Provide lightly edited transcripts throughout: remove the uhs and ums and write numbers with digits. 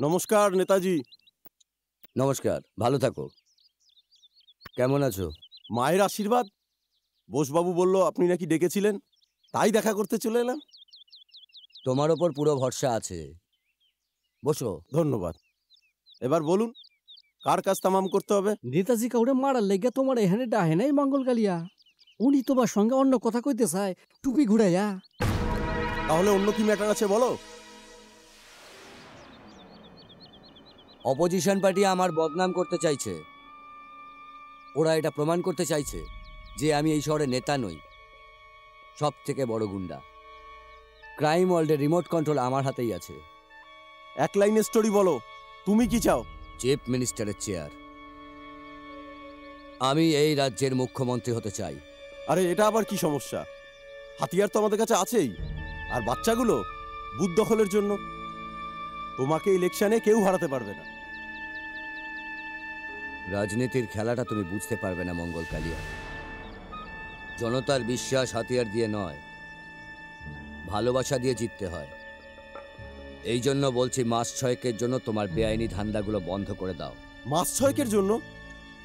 নমস্কার নেতাজি। নমস্কার, ভালো থাকো। কেমন আছো? মায়ের আশীর্বাদ। বোসবাবু বলল আপনি নাকি ডেকেছিলেন, তাই দেখা করতে চলে এলাম। তোমার ওপর পুরো ভরসা আছে, বসো। ধন্যবাদ। এবার বলুন, কার কাজ তামাম করতে হবে? নেতাজি কাউরে মারার লেগে তোমার এখানে ডাহে নাই মঙ্গল কালিয়া। উনি তোমার সঙ্গে অন্য কথা কইতে চায়, টুপি ঘুরাইয়া। তাহলে অন্য কি ম্যাটার আছে বলো। অপোজিশন পার্টি আমার বদনাম করতে চাইছে। ওরা এটা প্রমাণ করতে চাইছে যে আমি এই শহরের নেতা নই, সব থেকে বড় গুন্ডা। ক্রাইম ওয়ার্ল্ডের রিমোট কন্ট্রোল আমার হাতেই আছে। এক লাইনের স্টোরি বলো, তুমি কি চাও? চিফ মিনিস্টারের চেয়ার। আমি এই রাজ্যের মুখ্যমন্ত্রী হতে চাই। আরে এটা আবার কি সমস্যা? হাতিয়ার তো আমাদের কাছে আছেই, আর বাচ্চাগুলো বুথ দখলের জন্য। তোমাকে ইলেকশনে কেউ হারাতে পারবে না। রাজনীতির খেলাটা তুমি বুঝতে পারবে না মঙ্গল কালিয়া। জনতার বিশ্বাস হাতিয়ার দিয়ে নয়, ভালোবাসা দিয়ে জিততে হয়। এই জন্য বলছি, মাস 6 জন্য তোমার বেআইনি ধান্দাগুলো বন্ধ করে দাও। মাস 6 জন্য?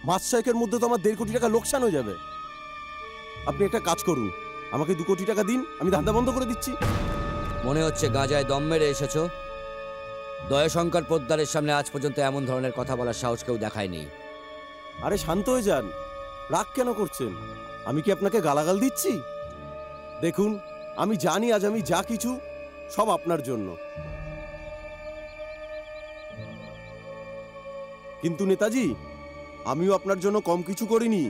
মাস 6 মধ্যে তো আমার 1.5 কোটি টাকা লোকসান হয়ে যাবে। আপনি একটা কাজ করুন, আমাকে 2 কোটি টাকা দিন, আমি ধান্দা বন্ধ করে দিচ্ছি। মনে হচ্ছে গাঁজায় দম মেরে এসেছো। দয়াশঙ্কর পোদ্দারের সামনে আজ পর্যন্ত এমন ধরনের কথা বলার সাহস কেউ দেখায়নি। আরে শান্ত হয়ে যান, রাগ কেন করছেন? আমি কি আপনাকে গালাগাল দিচ্ছি? দেখুন, আমি জানি আজ আমি যা কিছু সব আপনার জন্য। কিন্তু নেতাজি, আমিও আপনার জন্য কম কিছু করিনি।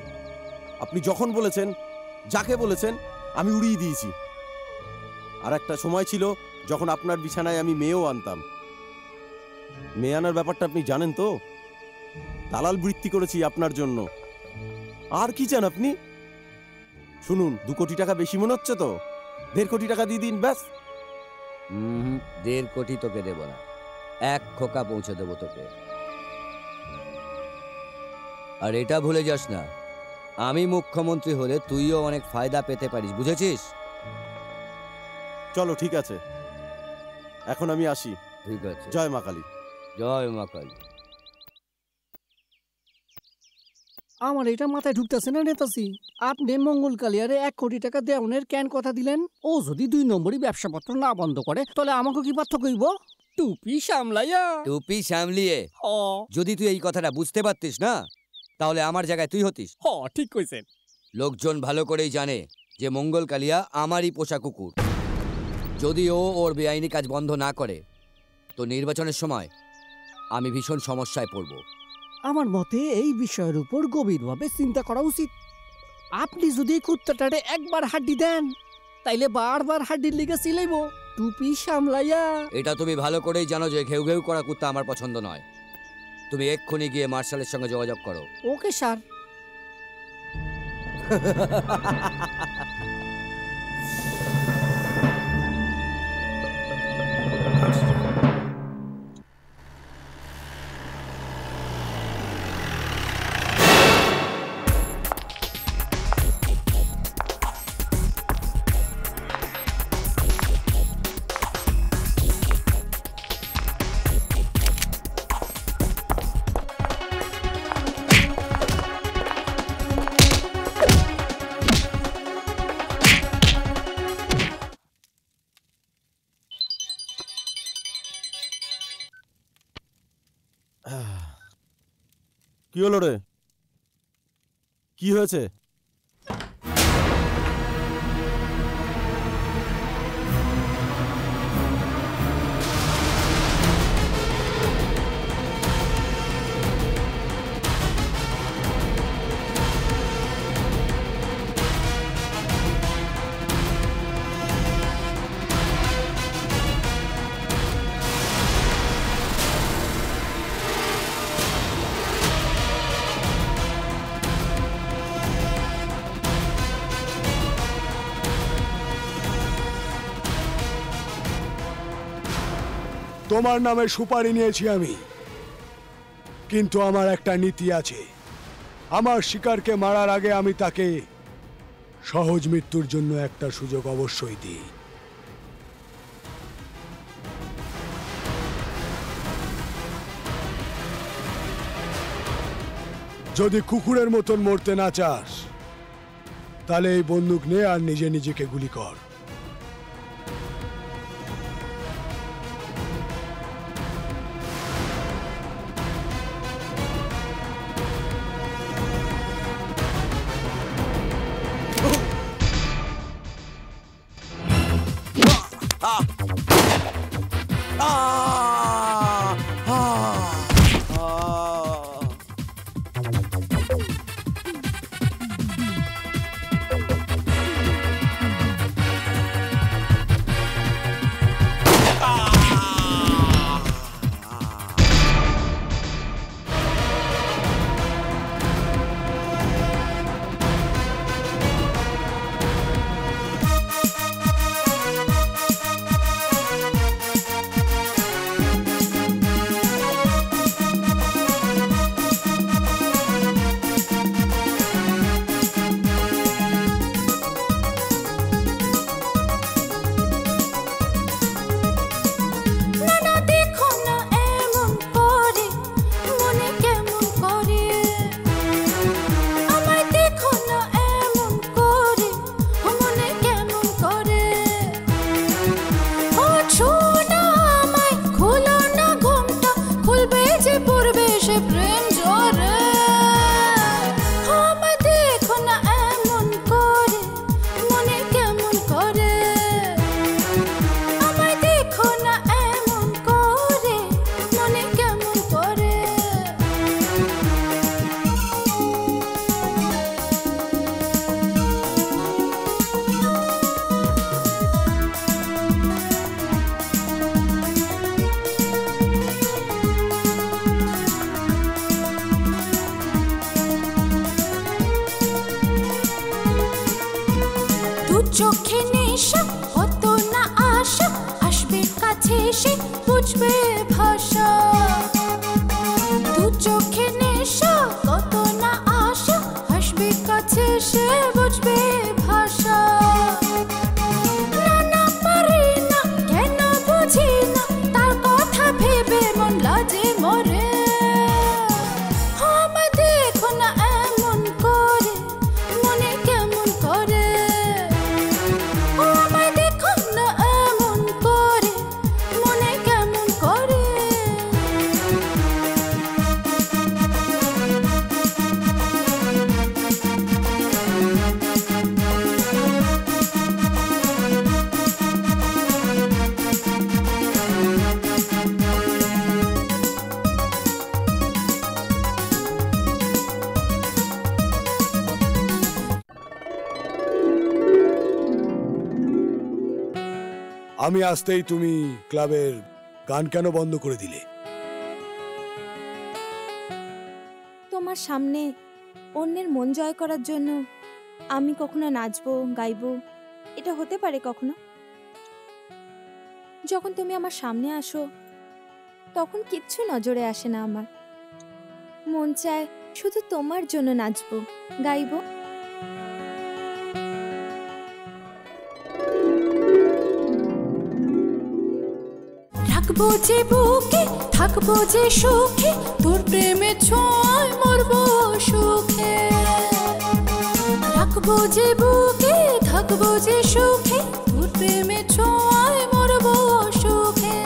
আপনি যখন বলেছেন, যাকে বলেছেন, আমি উড়িয়ে দিয়েছি। আর একটা সময় ছিল যখন আপনার বিছানায় আমি মেয়েও আনতাম। মেয়ে আনার ব্যাপারটা আপনি জানেন তো? দালাল বৃত্তি করেছি আপনার জন্য। আর কি চান আপনি? শুনুন, 2 কোটি টাকা বেশি মনে হচ্ছে তো? 1.5 কোটি টাকা দিয়ে দিন, ব্যাস। 1.5 কোটি তোকে দেব না, 1 খোকা পৌঁছে দেবো তোকে। আর এটা ভুলে যাস না, আমি মুখ্যমন্ত্রী হলে তুইও অনেক ফায়দা পেতে পারিস, বুঝেছিস? চলো ঠিক আছে, এখন আমি আসি। ঠিক আছে। জয় মা কালী। জয় মা কালী। আমার এটা মাথায় ঢুকতেছে না নেতাজি। আপনি মঙ্গল কালিয়ারে 1 কোটি টাকা দেওয়ানের কেন কথা দিলেন? ও যদি 2 নম্বরই ব্যবসাপত্র না বন্ধ করে, তাহলে আমাকে কি পার্থক্য হইব? টুপি সামলাইয়া। টুপি সামলিয়ে? যদি তুই এই কথাটা বুঝতে পারতিস না, তাহলে আমার জায়গায় তুই হতিস। ঠিক কইছেন। লোকজন ভালো করেই জানে যে মঙ্গল কালিয়া আমারই পোষা কুকুর। যদি ও ওর বেআইনি কাজ বন্ধ না করে, তো নির্বাচনের সময় আমি ভীষণ সমস্যায় পড়ব। আমার মতে এই বিষয়ের উপর গভীরভাবে চিন্তা করা উচিত। আপনি যদি কুত্তাটারে একবার হাড্ডি দেন, তাইলে বারবার হাড্ডির লিগে চিলাইব। টুপি সামলাইয়া। এটা তুমি ভালো করেই জানো যে ঘেউ ঘেউ করা কুত্তা আমার পছন্দ নয়। তুমি এক্ষুনি গিয়ে মার্শালের সঙ্গে যোগাযোগ করো। Okay sir. কি হলো রে? কি হয়েছে? তোমার নামে সুপারি নিয়েছি আমি, কিন্তু আমার একটা নীতি আছে। আমার শিকারকে মারার আগে আমি তাকে সহজ মৃত্যুর জন্য একটা সুযোগ অবশ্যই দিই। যদি কুকুরের মতন মরতে না চাস তাহলে এই বন্দুক নে আর নিজে নিজেকে গুলি কর। চোখে নেশা হতো না আশা, আসবে কাছে সে বুঝবে ভাষা। দু চোখে নেশা কত না আশা, আসবে কাছে সে বুঝবে ভাষা। না না পারি না কেন বুঝি না, তার কথা ভেবে মন লাজে মরে। আমায় দেখো না এমন করে, মনে কেমন করে। আমি আসতেই তুমি ক্লাবের গান কেন বন্ধ করে দিলে? তোমার সামনে অন্যের মন জয় করার জন্য আমি কখনো নাচবো গাইবো, এটা হতে পারে কখনো? যখন তুমি আমার সামনে আসো তখন কিচ্ছু নজরে আসে না আমার। মন চায় শুধু তোমার জন্য নাচবো গাইবো। থাকবো যে বুকে, থাকবো যে সুখে, তোর প্রেমে ছোঁয় মরবো সুখে। থাকবো যে বুকে, থাকবো যে সুখে, তোর প্রেমে ছোঁয় মরবো সুখে।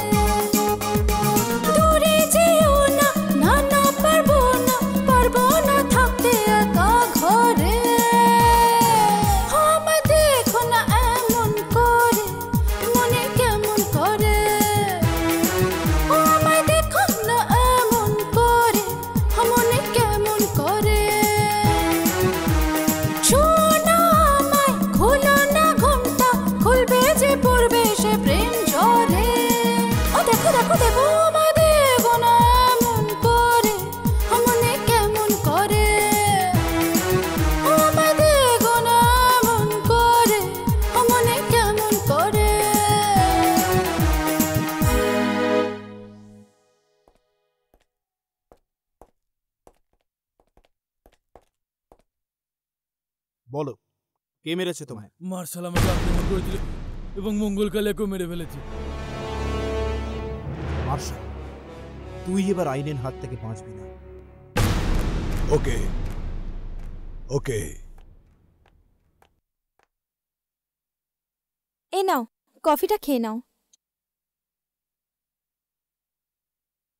দূরে যেও না, না না পারবো না, পারবো না থাকতে একা ঘরে। আমায় দেখো না এমন করে, মনে কেমন করে। বলো, কে মেরেছে তোমায়? মার্শাল আমাকে আক্রমণ করেছিল এবং মঙ্গল কালিয়াকেও মেরে ফেলেছে। মার্শাল, তুই এবার আইনের হাত থেকে বাঁচবি না। ওকে ওকে। এ নাও, কফিটা খেয়ে নাও।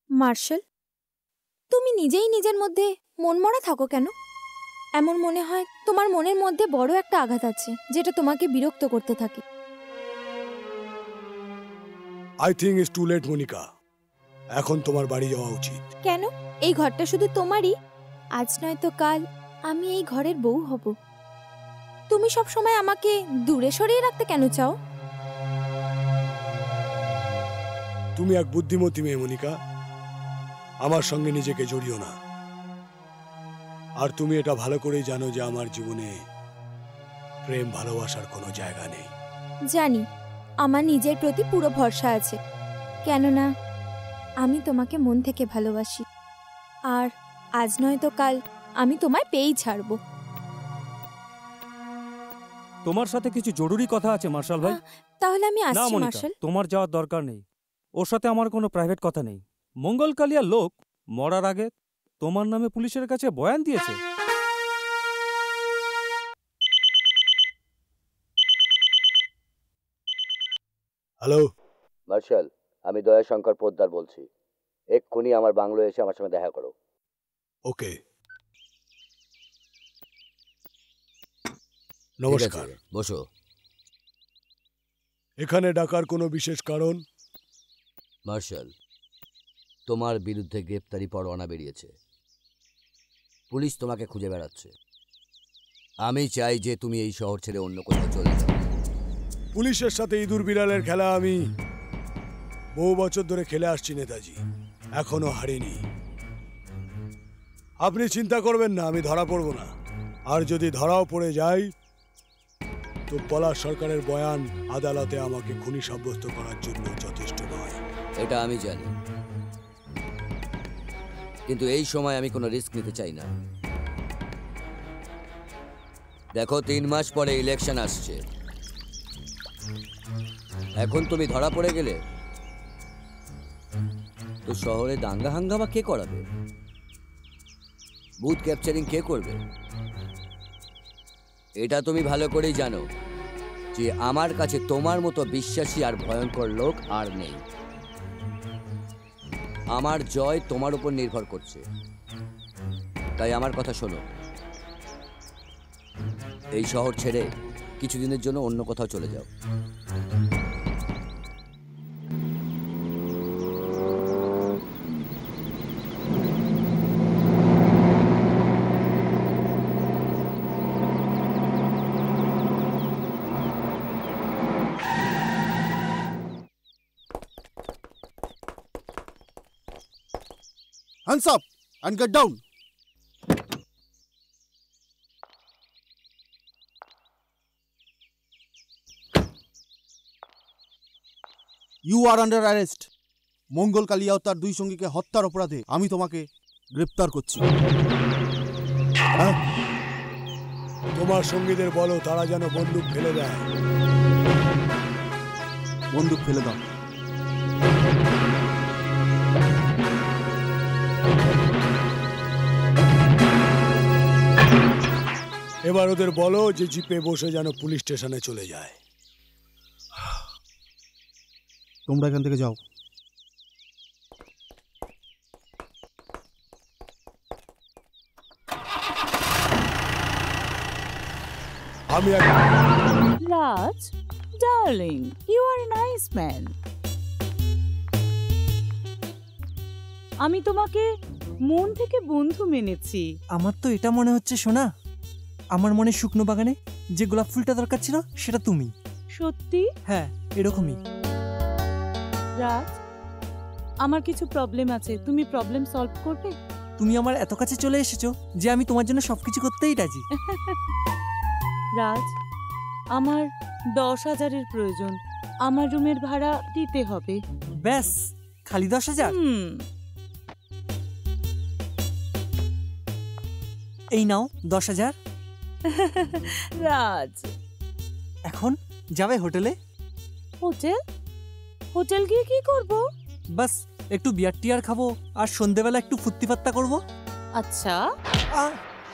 মার্শাল, তুমি নিজেই নিজের মধ্যে মনমরা থাকো কেন? এমন মনে হয় তোমার মনের মধ্যে বড় একটা আঘাত আছে, যেটা তোমাকে বিরক্ত করতে থাকে। I think it's too late Monica. এখন তোমার বাড়ি যাওয়া উচিত। কেন? এই ঘরটা শুধু তোমারই। আজ নয় তো কাল আমি এই ঘরের বউ হব। তুমি সব সময় আমাকে দূরে সরিয়ে রাখতে কেন চাও? তুমি এক বুদ্ধিমতী মেয়ে মনিকা, আমার সঙ্গে নিজেকে জড়িও না। আর তুমি এটা ভালো করেই জানো যে আমার জীবনে প্রেম ভালোবাসার কোনো জায়গা নেই। জানি, আমার নিজের প্রতি পুরো ভরসা আছে, কেননা আমি তোমাকে মন থেকে ভালোবাসি। আর আজ নয় তো কাল আমি তোমায় পেয়েই ছাড়ব। তোমার সাথে কিছু জরুরি কথা আছে মার্শাল ভাই। তাহলে আমি না আসছি মনিকা, মার্শাল। তোমার যাওয়ার দরকার নেই। ওর সাথে আমার কোনো প্রাইভেট কথা নেই। মঙ্গল কালিয়ার লোক মরার আগে তোমার নামে পুলিশের কাছে বয়ান দিয়েছে। হ্যালো মার্শাল, আমি দয়াশঙ্কর পোদ্দার বলছি। এক্ষুনি আমার বাংলো এসে আমার সঙ্গে দেখা করো। ওকে, ঠিক নমস্কার। আছে, বসো। এখানে ডাকার কোনো বিশেষ কারণ? মার্শাল, তোমার বিরুদ্ধে গ্রেপ্তারি পরোয়ানা বেরিয়েছে। পুলিশ তোমাকে খুঁজে বেড়াচ্ছে। আমি চাই যে তুমি এই শহর ছেড়ে অন্য কোথাও চলে যাও। পুলিশের সাথে ইঁদুর বিড়ালের খেলা আমি বহু বছর ধরে খেলে আসছি নেতাজি, এখনো হারিনি। আপনি চিন্তা করবেন না, আমি ধরা পড়ব না। আর যদি ধরাও পড়ে যাই তো পলাশ সরকারের বয়ান আদালতে আমাকে খুনি সাব্যস্ত করার জন্য যথেষ্ট নয়। এটা আমি জানি, কিন্তু এই সময় আমি কোনো রিস্ক নিতে চাই না। দেখো, 3 মাস পরে ইলেকশন আসছে। এখন তুমি ধরা পড়ে গেলে তো শহরে দাঙ্গা হাঙ্গামা কে করাবে? বুথ ক্যাপচারিং কে করবে? এটা তুমি ভালো করেই জানো যে আমার কাছে তোমার মতো বিশ্বাসী আর ভয়ঙ্কর লোক আর নেই। আমার জয় তোমার উপর নির্ভর করছে। তাই আমার কথা শোনো, এই শহর ছেড়ে কিছুদিনের জন্য অন্য কোথাও চলে যাও। Hands up and get down. You are under arrest. মঙ্গল কালিয়া ও তার 2 সঙ্গীকে হত্যার অপরাধে আমি তোমাকে গ্রেপ্তার করছি। তোমার সঙ্গীদের বলো তারা যেন বন্দুক ফেলে দেয়। বন্দুক ফেলে দাও। এবার ওদের বলো যে জিপে বসে যেন পুলিশ স্টেশনে চলে যায়। তোমরা এখান থেকে যাও। আমি Raj, darling, you are a nice man. আমি তোমাকে মন থেকে বন্ধু মেনেছি। আমার তো এটা মনে হচ্ছে সোনা, আমার মনে শুকনো বাগানে যে গোলাপ ফুলটা দরকার ছিল সেটা তুমি। সত্যি? হ্যাঁ, এরকমই। রাজ, আমার কিছু প্রবলেম আছে, তুমি প্রবলেম সলভ করবে? তুমি আমার এত কাছে চলে এসেছো যে আমি তোমার জন্য সবকিছু করতেই রাজি। রাজ, আমার 10,000-এর প্রয়োজন। আমার রুমের ভাড়া দিতে হবে। ব্যাস, খালি 10,000? এই নাও 10,000। রাজ, এখন যাবে হোটেলে? হোটেল? হোটেল গিয়ে কি করব? বাস একটু বিয়ার টিয়ার খাবো আর সন্ধেবেলা একটু ফুর্তি ফাত্তা করবো। আচ্ছা,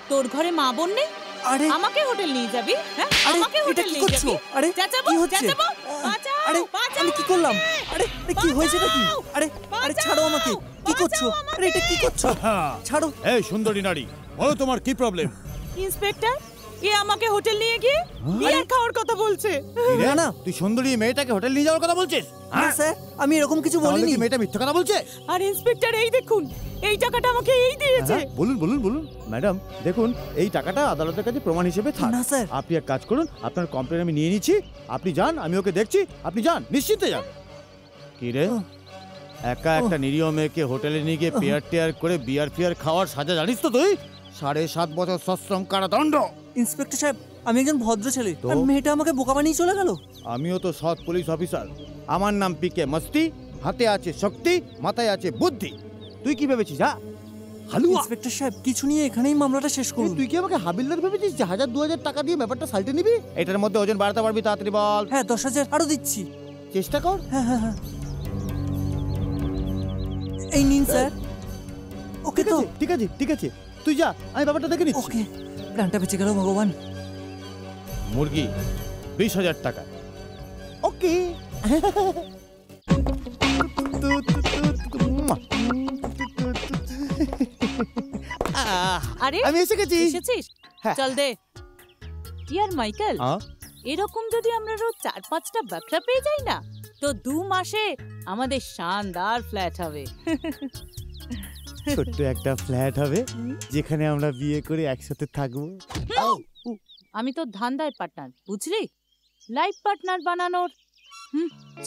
তোর ঘরে মা বোন নেই? আরে আমাকে হোটেল নিয়ে যাবি? হ্যাঁ, আরে, আমাকে এটা হোটেল কি নিয়ে করছো? যাবি? আরে, চেঁচাবো, কি হচ্ছে? চেঁচাবো, বাঁচাও, আরে বাঁচাও আমি কি করলাম? আমাকে! আরে কি হয়েছে নাকি? আরে আরে ছাড়ো আমাকে, কি করছো? আরে এটা কি করছো? ছাড়ো। এই সুন্দরী নারী, বলো তোমার কি প্রবলেম? ইন্সপেক্টর, এ আমাকে হোটেল নিয়ে গিয়ে বিয়ার খাওয়ার কথা বলছে। না না তুই সুন্দরী মেয়েটাকে হোটেল নিয়ে যাওয়ার কথা বলছিস? না স্যার, আমি এরকম কিছু বলিনি। মেয়েটা মিথ্যা কথা বলছে? আর ইন্সপেক্টর এই দেখুন, এই টাকাটা আমাকে এই দিয়েছে। বলুন বলুন বলুন ম্যাডাম, দেখুন এই টাকাটা আদালতের কাছে প্রমাণ হিসেবে থাক। না স্যার। আপনি এক কাজ করুন, আপনার কমপ্লেন আমি নিয়ে নিচ্ছি, আপনি যান, আমি ওকে দেখছি, আপনি যান, নিশ্চিন্তে যান। কি রে, একা একটা নিরীহ মেয়েকে হোটেলে নিয়ে গিয়ে পেয়ার টেয়ার করে বিয়ার ফিয়ার খাওয়ার সাজা জানিস তো তুই? 7.5 বছর সশ্রম কারাদণ্ড। ইন্সপেক্টর সাহেব, আমি একজন ভদ্র ছেলে, তো? আর মেয়েটা আমাকে বোকা বানিয়ে চলে গেল। আমিও তো সৎ পুলিশ অফিসার, আমার নাম পিকে মস্তি, হাতে আছে শক্তি, মাথায় আছে বুদ্ধি। তুই কি ভেবেছিস? হ্যাঁ হালুয়া। ইন্সপেক্টর সাহেব, কিছু নিয়ে এখানেই মামলাটা শেষ করুন। তুই কি আমাকে হাবিলদার ভেবেছিস যে 1000-2000 টাকা দিয়ে ব্যাপারটা সালটে নিবি? এটার মধ্যে ওজন বাড়াতে পারবি? তাড়াতাড়ি বল। হ্যাঁ 10,000 আরো দিচ্ছি। চেষ্টা কর। হ্যাঁ হ্যাঁ হ্যাঁ, এই নিন স্যার। ওকে তো, ঠিক আছে ঠিক আছে, তুই যা, আমি ব্যাপারটা দেখে নিচ্ছি। ওকে, প্ল্যানটা বেঁচে গেল ভগবান। মুরগি 20,000 টাকা। ওকে। আরে আমি এসে গেছি। এসেছিস? হ্যাঁ। চল দে। ইয়ার মাইকেল, এরকম যদি আমরা রোজ 4-5টা বাকরা পেয়ে যাই না, তো 2 মাসে আমাদের শানদার ফ্ল্যাট হবে। ছোট্ট একটা ফ্ল্যাট হবে যেখানে আমরা বিয়ে করে একসাথে থাকবো। আমি তো ধান্দায় পার্টনার, বুঝলি? লাইফ পার্টনার বানানোর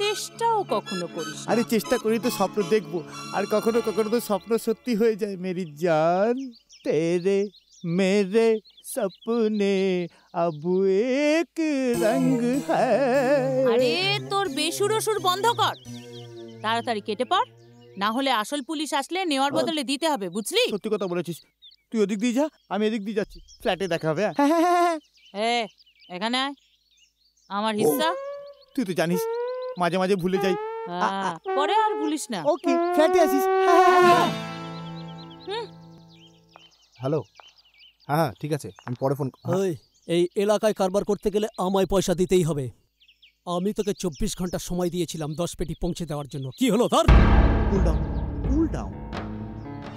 চেষ্টাও কখনো করিস না। আরে চেষ্টা করি তো, স্বপ্ন দেখবো, আর কখনো কখনো তো স্বপ্ন সত্যি হয়ে যায়। মেরি জান, তেরে মেরে সপনে আব এক রঙ হ্যায়। আরে তোর বেসুর সুর বন্ধ কর, তাড়াতাড়ি কেটে পড়, না হলে আসল পুলিশ আসলে নেওয়ার বদলে দিতে হবে, বুঝলি? সত্যি কথা বলেছিস। তুই ওদিক দিয়ে যা, আমি এদিক দিয়ে যাচ্ছি, ফ্ল্যাটে দেখা হবে। এখানে আয়, আমার হিস্সা। তুই তো জানিস মাঝে মাঝে ভুলে যাই। পরে আর ভুলিস না। ওকে, ফ্ল্যাটে আসিস। হ্যালো, হ্যাঁ ঠিক আছে, আমি পরে ফোন। এই এলাকায় কারবার করতে গেলে আমায় পয়সা দিতেই হবে। আমি তোকে 24 ঘন্টা সময় দিয়েছিলাম 10 পেটি পৌঁছে দেওয়ার জন্য। কি হলো ধর? Cool down, cool down.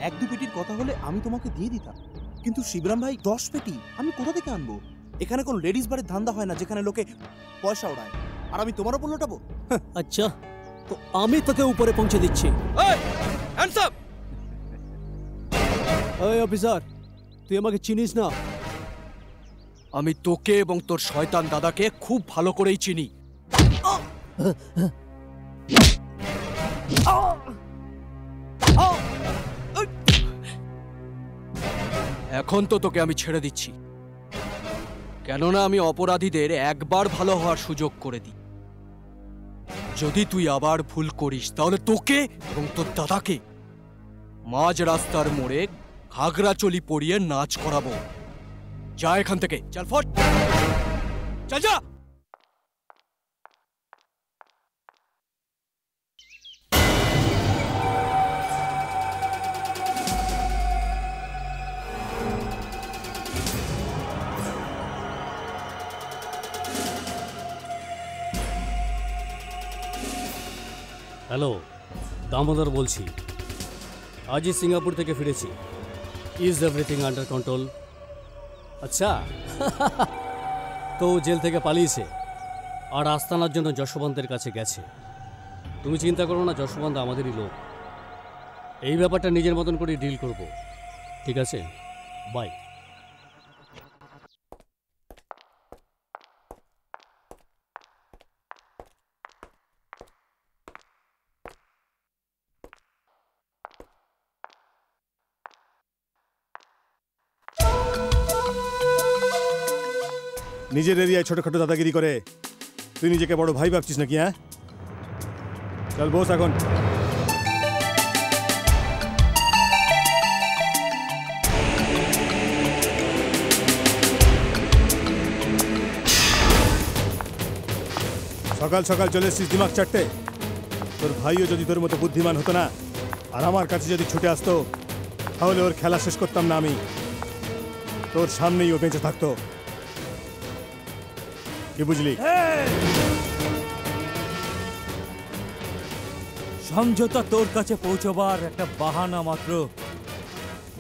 1-2 পেটির কথা হলে আমি তোমাকে দিয়ে দিতাম, কিন্তু শিবরাম ভাই 10 পেটি আমি কোথা থেকে আনবো? এখানে কোন লেডিস বারের ধান্দা হয় না যেখানে লোকে পয়সা ওড়ায়, আর আমি তোমার উপর লোটাবো? আচ্ছা, তো আমি তোকে উপরে পৌঁছে দিচ্ছি। এই অফিসার, তুই আমাকে চিনিস না? আমি তোকে এবং তোর শয়তান দাদাকে খুব ভালো করেই চিনি। এখন তো তোকে আমি ছেড়ে দিচ্ছি, কেননা আমি অপরাধীদের একবার ভালো হওয়ার সুযোগ করে দিই। যদি তুই আবার ভুল করিস তাহলে তোকে এবং তোর দাদাকে মাঝ রাস্তার মোড়ে ঘাগড়াচলি পরিয়ে নাচ করাবো। যা এখান থেকে, চল ফট, চল যা। হ্যালো, দামোদর বলছি। আজই সিঙ্গাপুর থেকে ফিরেছি। Is everything under control? আচ্ছা, তো জেল থেকে পালিয়েছে আর আস্তানার জন্য যশবন্তের কাছে গেছে। তুমি চিন্তা করো না, যশবন্ত আমাদেরই লোক। এই ব্যাপারটা নিজের মতন করে ডিল করব, ঠিক আছে? বাই। নিজের এরিয়ায় ছোটখাটো দাদাগিরি করে তুই নিজেকে বড় ভাই ভাবছিস নাকি? হ্যাঁ, চল বস এখন। সকাল সকাল চলে এসছিস দিমাগ চাটতে? তোর ভাইও যদি তোর মতো বুদ্ধিমান হতো না আর আমার কাছে যদি ছুটে আসতো তাহলে ওর খেলা শেষ করতাম না আমি, তোর সামনেই ও বেঁচে থাকতো। কি বুঝলি? সমঝোতা তোর কাছে পৌঁছবার একটা বাহানা মাত্র।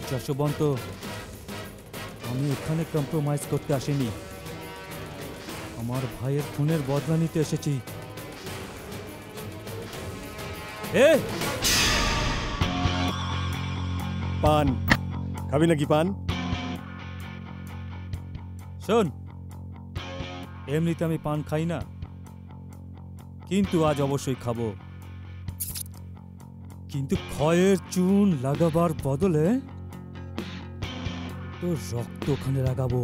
যশবন্ত, আমি এখানে কম্প্রোমাইজ করতে আসিনি, আমার ভাইয়ের খুনের বদলা নিতে এসেছি। পান খাবি নাকি পান? শোন, এমনিতে আমি পান খাই না, কিন্তু আজ অবশ্যই খাবো। কিন্তু ক্ষয়ের চুন লাগাবার বদলে তোর রক্ত ওখানে লাগাবো।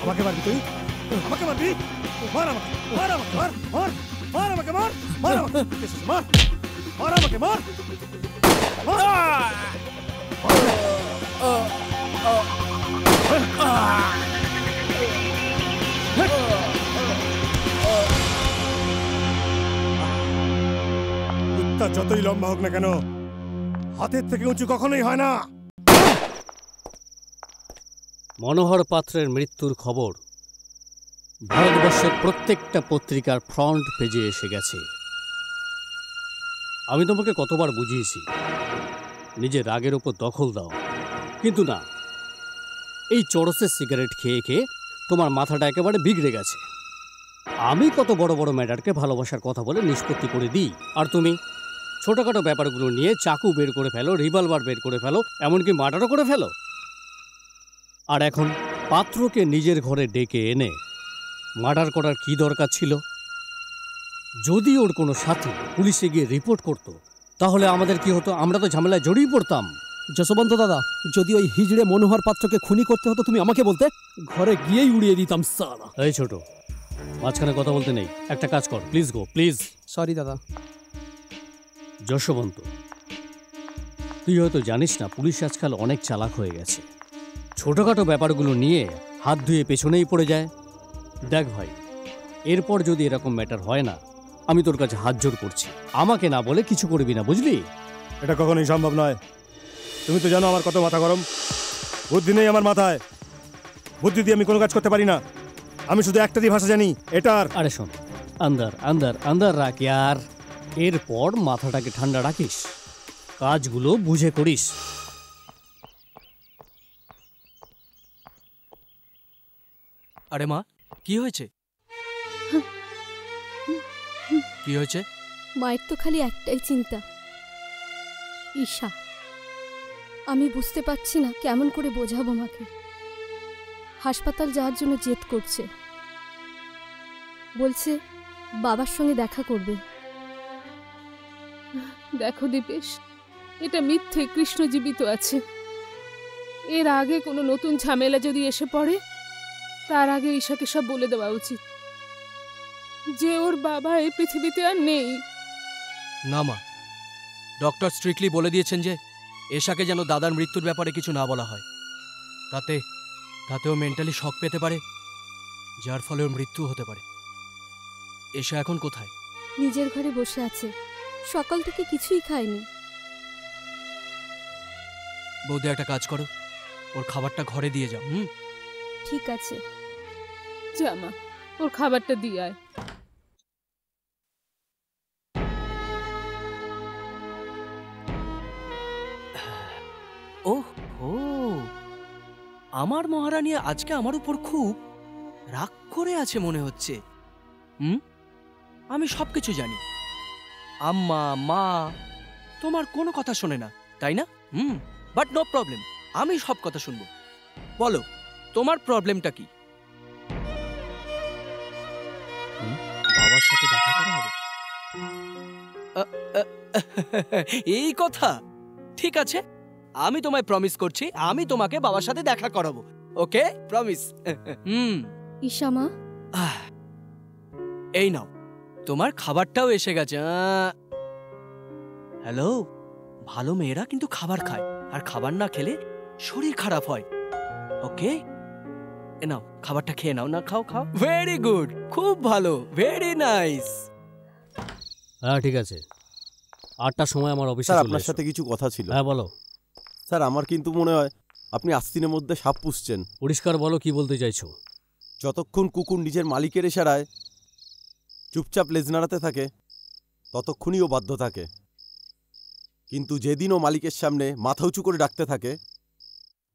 আমাকে মারবি তুই? আমাকে মারবি? মার আমাকে, মার আমাকে, মার মার মার আমাকে, মার মার আমাকে, মার মার আমাকে, মার কুত্তা যতই লম্বা হোক না কেন, হাতের থেকে উঁচু কখনোই হয় না। মনোহর পাত্রের মৃত্যুর খবর ভারতবর্ষের প্রত্যেকটা পত্রিকার ফ্রন্ট পেজে এসে গেছে। আমি তোমাকে কতবার বুঝিয়েছি নিজের রাগের ওপর দখল দাও, কিন্তু না, এই চরসের সিগারেট খেয়ে খেয়ে তোমার মাথাটা একেবারে বিগড়ে গেছে। আমি কত বড় বড় ম্যাটারকে ভালোবাসার কথা বলে নিষ্পত্তি করে দিই, আর তুমি ছোটখাটো ব্যাপারগুলো নিয়ে চাকু বের করে ফেলো, রিভলভার বের করে ফেলো, এমনকি মার্ডারও করে ফেলো। আর এখন পাত্রকে নিজের ঘরে ডেকে এনে মার্ডার করার কি দরকার ছিল? যদি ওর কোনো সাথী পুলিশে গিয়ে রিপোর্ট করত, তাহলে আমাদের কি হতো? আমরা তো ঝামেলায় জড়িয়ে পড়তাম। যশবন্ত দাদা, যদি ওই হিজড়ে মনোহর পাত্রকে খুনি করতে হতো তুমি আমাকে বলতে, ঘরে গিয়েই উড়িয়ে দিতাম সালা। এই ছোট, মাঝখানে কথা বলতে নেই, একটা কাজ কর, প্লিজ গো, প্লিজ। সরি দাদা। যশবন্ত, তুই হয়তো জানিস না, পুলিশ আজকাল অনেক চালাক হয়ে গেছে, ছোটখাটো ব্যাপারগুলো নিয়ে হাত ধুয়ে পেছনেই পড়ে যায়। দেখ ভাই, এরপর যদি এরকম ম্যাটার হয় না, আমি তোর কাছে হাত জোড় করছি, আমাকে না বলে কিছু করবি না, বুঝলি? এটা কখনোই সম্ভব নয়। তুমি তো জানো আমার কত মাথা গরম, বুদ্ধি নেই আমার মাথায়, বুদ্ধি দিয়ে আমি কোনো কাজ করতে পারি না। আমি শুধু একটাই ভাষা জানি, এটার। আরে শোন, আন্দার আন্দার আন্দার রাখ ইয়ার। এরপর মাথাটাকে ঠান্ডা রাখিস, কাজগুলো বুঝে করিস। আরে মা, কি হয়েছে? কি হয়েছে? মায়ের তো খালি একটাই চিন্তা, ঈশা। আমি বুঝতে পারছি না কেমন করে বোঝাবো মাকে। হাসপাতাল যাওয়ার জন্য জেদ করছে, বলছে বাবার সঙ্গে দেখা করবে। দেখো দীপেশ, এটা মিথ্যে, কৃষ্ণ জীবিত আছে। এর আগে কোনো নতুন ঝামেলা যদি এসে পড়ে, তার আগে ঈশাকে সব বলে দেওয়া উচিত যে ওর বাবা এই পৃথিবীতে আর নেই। না মা, ডক্টর স্ট্রিক্টলি বলে দিয়েছেন যে এশাকে যেন দাদার মৃত্যুর ব্যাপারে কিছু না বলা হয়, তাতেও মেন্টালি শক পেতে পারে, যার ফলে ওর মৃত্যু হতে পারে। এশা এখন কোথায়? নিজের ঘরে বসে আছে, সকাল থেকে কিছুই খায়নি। বৌদি, একটা কাজ করো, ওর খাবারটা ঘরে দিয়ে যাও। ঠিক আছে। যা মা, ওর খাবারটা দিয়ে আয়। ওহো, আমার মহারানী আজকে আমার উপর খুব রাগ করে আছে মনে হচ্ছে। আমি সবকিছু জানি। আম্মা, মা তোমার কোনো কথা শোনে না, তাই না? বাট নো প্রবলেম, আমি সব কথা শুনবো। বলো, তোমার প্রবলেমটা কি? বাবার সাথে দেখা করা হবে? এই কথা? ঠিক আছে, আমি তোমায় প্রমিস করছি, আমি তোমাকে বাবার সাথে দেখা করাবো। ওকে, প্রমিস। ঈশা মা, এই নাও, তোমার খাবারটাও এসে গেছে। হ্যালো, ভালো মেয়েরা কিন্তু খাবার খায়, আর খাবার না খেলে শরীর খারাপ হয়। ওকে, এ নাও খাবারটা খেয়ে নাও না, খাও খাও। ভেরি গুড, খুব ভালো, ভেরি নাইস। হ্যাঁ ঠিক আছে, 8টার সময় আমার অফিসে স্যার চলে আপনার এসো। সাথে কিছু কথা ছিল। হ্যাঁ বলো। স্যার আমার কিন্তু মনে হয় আপনি আস্তিনের মধ্যে সাপ পুষছেন। পরিষ্কার বলো কি বলতে চাইছো। যতক্ষণ কুকুর নিজের মালিকের ইশারায় চুপচাপ লেজ নাড়াতে থাকে ততক্ষণই ও বাধ্য থাকে, কিন্তু যেদিন ও মালিকের সামনে মাথা উঁচু করে ডাকতে থাকে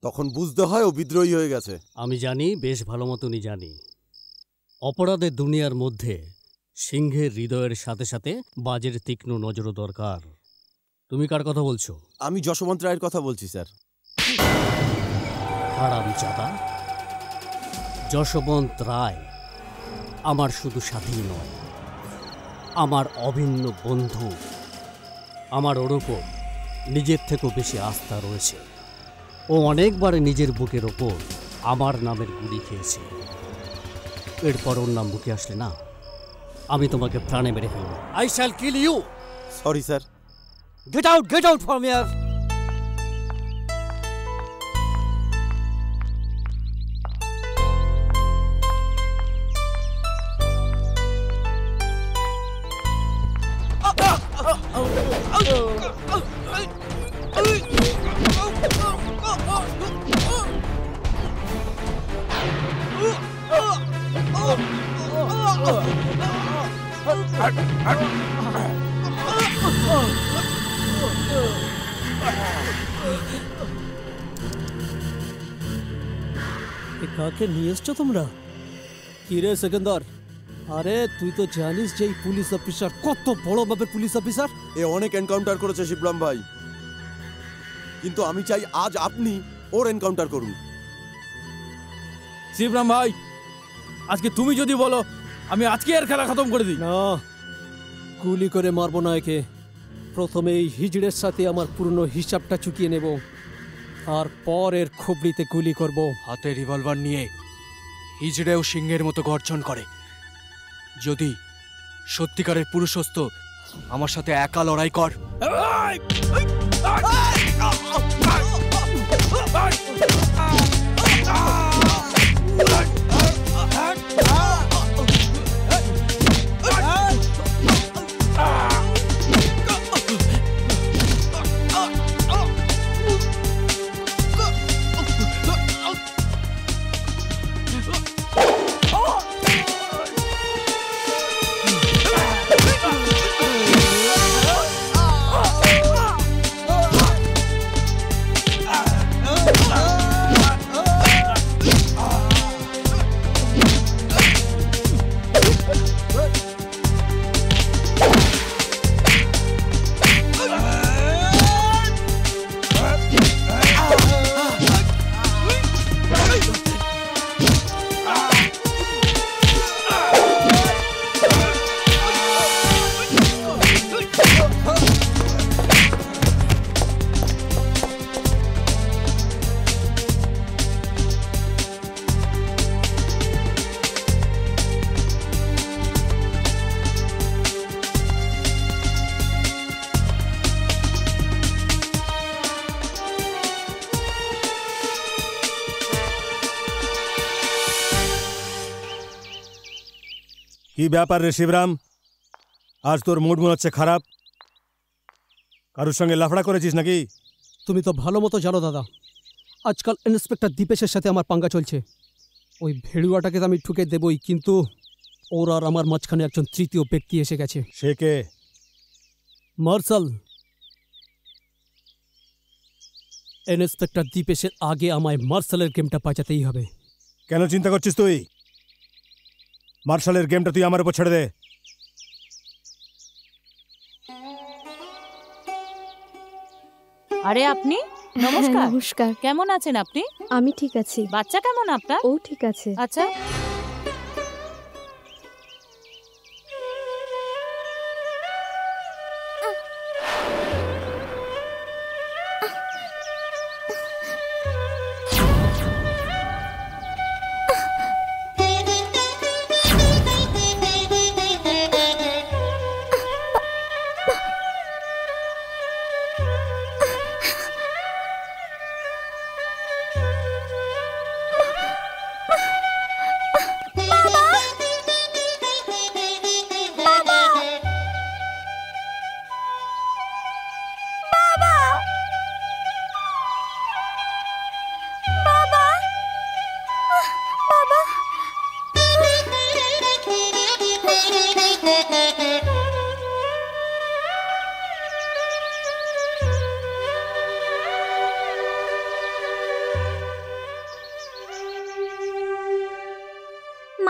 তখন বুঝতে হয় ও বিদ্রোহী হয়ে গেছে। আমি জানি, বেশ ভালো মতনই জানি। অপরাধের দুনিয়ার মধ্যে সিংহের হৃদয়ের সাথে সাথে বাজের তীক্ষ্ণ নজরও দরকার। তুমি কার কথা বলছো? আমি যশবন্ত রায়ের কথা বলছি স্যার। হারামজাদা, যশবন্ত রায় আমার শুধু সাথী নয়, আমার অভিন্ন বন্ধু। আমার ওর ওপর নিজের থেকেও বেশি আস্থা রয়েছে। ও অনেকবার নিজের বুকের ওপর আমার নামের গুলি খেয়েছে। এরপর ওর নাম বুকে আসলে না, আমি তোমাকে প্রাণে মেরে ফেলবো। I shall kill you. Sorry sir. Get out from here. কাকে নিয়ে এসছো তোমরা? কি রে সেকেন্দার, আরে তুই তো জানিস যে এই পুলিশ অফিসার কত বড় মাপের পুলিশ অফিসার। এ অনেক এনকাউন্টার করেছে শিবরাম ভাই, কিন্তু আমি চাই আজ আপনি ওর এনকাউন্টার করুন। শিবরাম ভাই, আজকে তুমি যদি বলো আমি আজকে আর খেলা খতম করে দিই। না, গুলি করে মারবো না একে। প্রথমে এই হিজড়ের সাথে আমার পুরনো হিসাবটা চুকিয়ে নেব, আর পরের খুবড়িতে গুলি করব। হাতে রিভলভার নিয়ে হিজড়েও সিংহের মতো গর্জন করে। যদি সত্যিকারের পুরুষস্ত আমার সাথে একা লড়াই কর। কি ব্যাপার রে শিবরাম, আজ তোর মুড মনে হচ্ছে খারাপ? কারোর সঙ্গে লাফড়া করেছিস নাকি? তুমি তো ভালো মতো জানো দাদা, আজকাল ইন্সপেক্টর দীপেশের সাথে আমার পাঙ্গা চলছে। ওই ভেড়ুয়াটাকে তো আমি ঠুকে দেবই, কিন্তু ওর আর আমার মাঝখানে একজন তৃতীয় ব্যক্তি এসে গেছে। সে কে? মার্শাল। ইন্সপেক্টর দীপেশের আগে আমায় মার্শালের গেমটা বাঁচাতেই হবে। কেন চিন্তা করছিস তুই? মার্শালের গেমটা তুই আমার উপর ছেড়ে দে। আরে আপনি, নমস্কার। নমস্কার। কেমন আছেন আপনি? আমি ঠিক আছি। বাচ্চা কেমন আপনার? ও ঠিক আছে। আচ্ছা,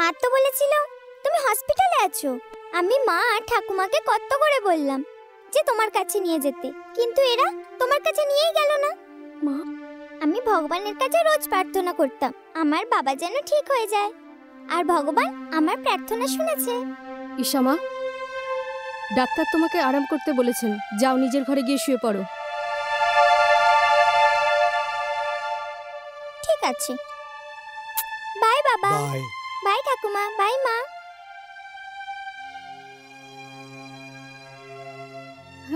মা তো বলেছিল তুমি হসপিটালে আছো। আমি মা আর ঠাকুমাকে কত করে বললাম যে তোমার কাছে নিয়ে যেতে, কিন্তু এরা তোমার কাছে নিয়েই গেল না। মা, আমি ভগবানের কাছে রোজ প্রার্থনা করতাম আমার বাবা যেন ঠিক হয়ে যায়, আর ভগবান আমার প্রার্থনা শুনেছে। ঈশা মা, ডাক্তার তোমাকে আরাম করতে বলেছেন, যাও নিজের ঘরে গিয়ে শুয়ে পড়ো। ঠিক আছে, বাই বাবা। বাই। বাই ঠাকুমা, বাই মা।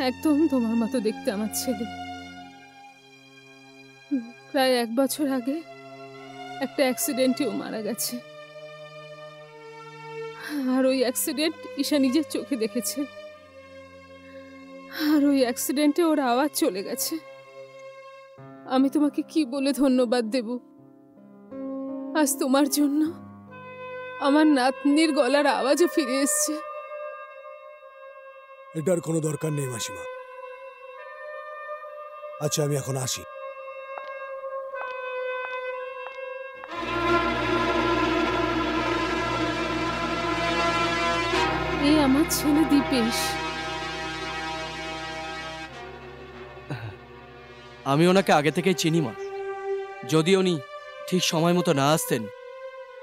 একদম তোমার মতো দেখতে আমার ছেলে। প্রায় 1 বছর আগে একটা অ্যাক্সিডেন্টেও মারা গেছে, আর ওই অ্যাক্সিডেন্ট ঈশা নিজের চোখে দেখেছে, আর ওই অ্যাক্সিডেন্টে ওর আওয়াজ চলে গেছে। আমি তোমাকে কি বলে ধন্যবাদ দেব? আজ তোমার জন্য আমার নাতনির গলার আওয়াজও ফিরে এসছে। এটার কোনো দরকার নেই মাসিমা। আচ্ছা, আমি এখন আসি। এই আমার ছেলে দীপেশ। আমি ওনাকে আগে থেকেই চিনি মা। যদি উনি ঠিক সময় মতো না আসতেন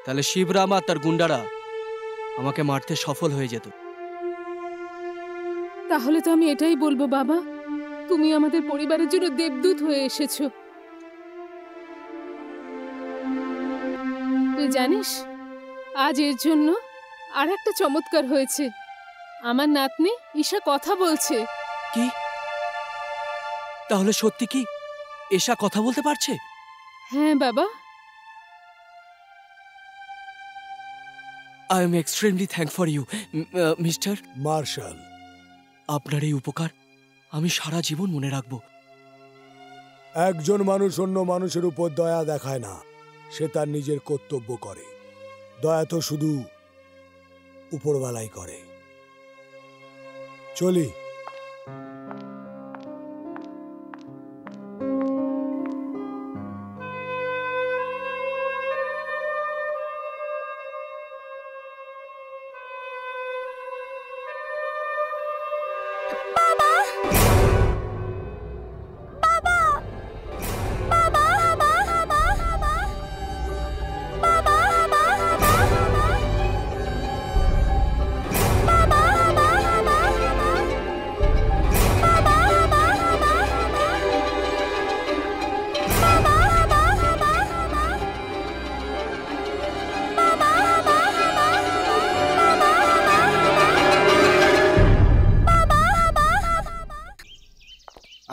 তাহলে শিবরাম আর তার গুন্ডারা আমাকে মারতে সফল হয়ে যেত। তাহলে তো আমি এটাই বলবো বাবা, তুমি আমাদের পরিবারের জন্য দেবদূত হয়ে এসেছো। তুই জানিস আজ এর জন্য আর একটা চমৎকার হয়েছে। আমার নাতনি ঈশা কথা বলছে। কি? তাহলে সত্যি কি ঈশা কথা বলতে পারছে? হ্যাঁ বাবা। I am extremely thankful for you, mister Marshal. আপনার এই উপকার আমি সারা জীবন মনে রাখব। একজন মানুষ অন্য মানুষের উপর দয়া দেখায় না, সে তার নিজের কর্তব্য করে। দয়া তো শুধু উপরওয়ালাই করে। চলি।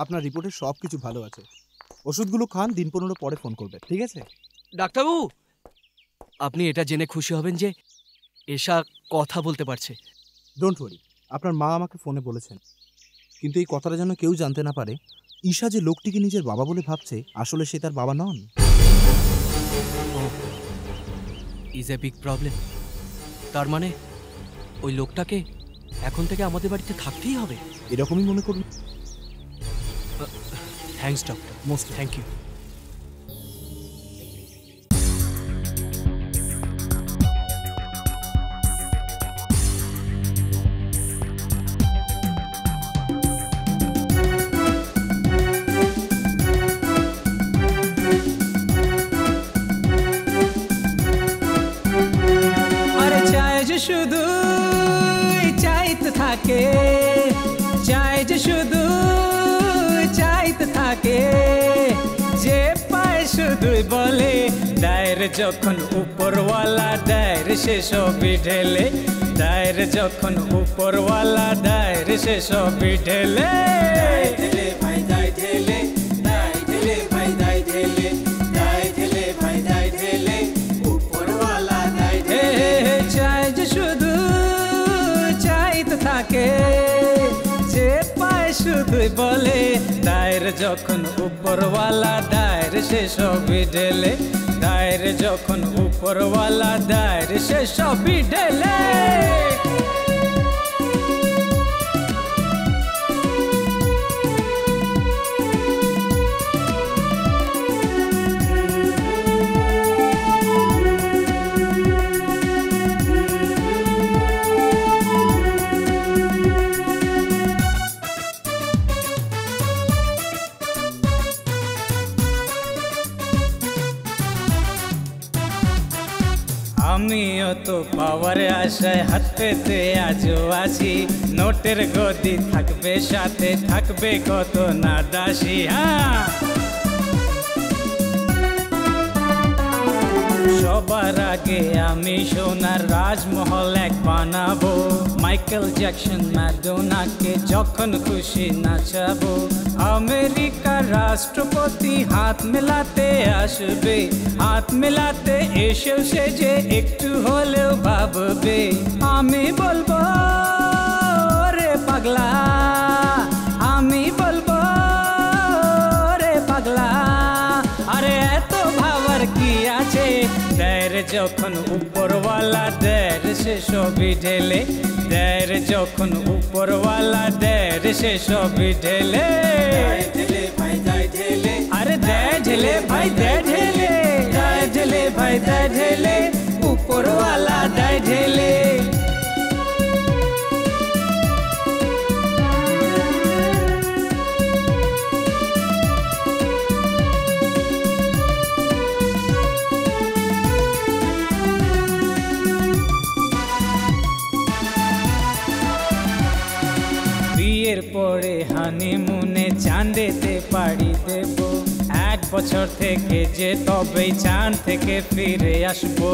আপনার রিপোর্টে সব কিছু ভালো আছে। ওষুধগুলো খান, দিন 15 পরে ফোন করবে, ঠিক আছে? ডাক্তারবাবু, আপনি এটা জেনে খুশি হবেন যে ঈশা কথা বলতে পারছে। ডোন্ট ওয়ারি, আপনার মা আমাকে ফোনে বলেছেন। কিন্তু এই কথাটা যেন কেউ জানতে না পারে, ঈশা যে লোকটিকে নিজের বাবা বলে ভাবছে, আসলে সে তার বাবা নন। Is a big problem. তার মানে ওই লোকটাকে এখন থেকে আমাদের বাড়িতে থাকতেই হবে? এরকমই মনে করুন। Thanks doctor, most thank you. আরে চায় যে শুধু চাইতে থাকে, চায় যে শুধু চাইতে থাকে, যে পায় শুধুই বলে দায়ের যখন উপরওয়ালা দায়ের সে সবই ঢেলে, দায়ের যখন উপরওয়ালা দায়ের সে সবই ঢেলে। ঢেলে ভাই দায় ঢেলে, দায় ঢেলে ভাই দায় ঢেলে, দায় ঢেলে ভাই দায় ঢেলে, উপরওয়ালা দায় ঢেলে। চায় যে শুধু চাইতে থাকে, যে পায় শুধুই বলে দায়ের যখন উপরওয়ালা দায়ের সে সবই ঢেলে, দায়ের যখন উপরওয়ালা দায়ের সে সবই ঢেলে। আমিও তো পাওয়ার আশায় হাত পেতে আজও আছি, নোটের গদি থাকবে সাথে, থাকবে কত না দাসী। হ্যাঁ, সবার আগে আমি সোনার রাজমহল এক বানাবো, মাইকেল জ্যাকসন ম্যাডোনাকে যখন খুশি নাচাবো। আমেরিকার রাষ্ট্রপতি হাত মেলাতে আসবে, হাত মেলাতে এসেও সে যে একটু হলেও ভাববে। আমি বলবো রে পাগলা, আমি বলবো রে পাগলা, আরে এত ভাবার কি আছে, দেয় যখন উপরওয়ালা দেয় সে সবই ঢেলে, দেয় যখন উপরওয়ালা দেয় সে সবই ঢেলে। আরে দেয় ঢেলে ভাই দেয় ঢেলে, দেয় ঢেলে ভাই দেয় ঢেলে, উপরওয়ালা দেয় ঢেলে। বিয়ের পরে হানিমুনে চাঁদেতে পাড়ি দেব, 1 বছর থেকে যে তবেই চাঁদ থেকে ফিরে আসবো।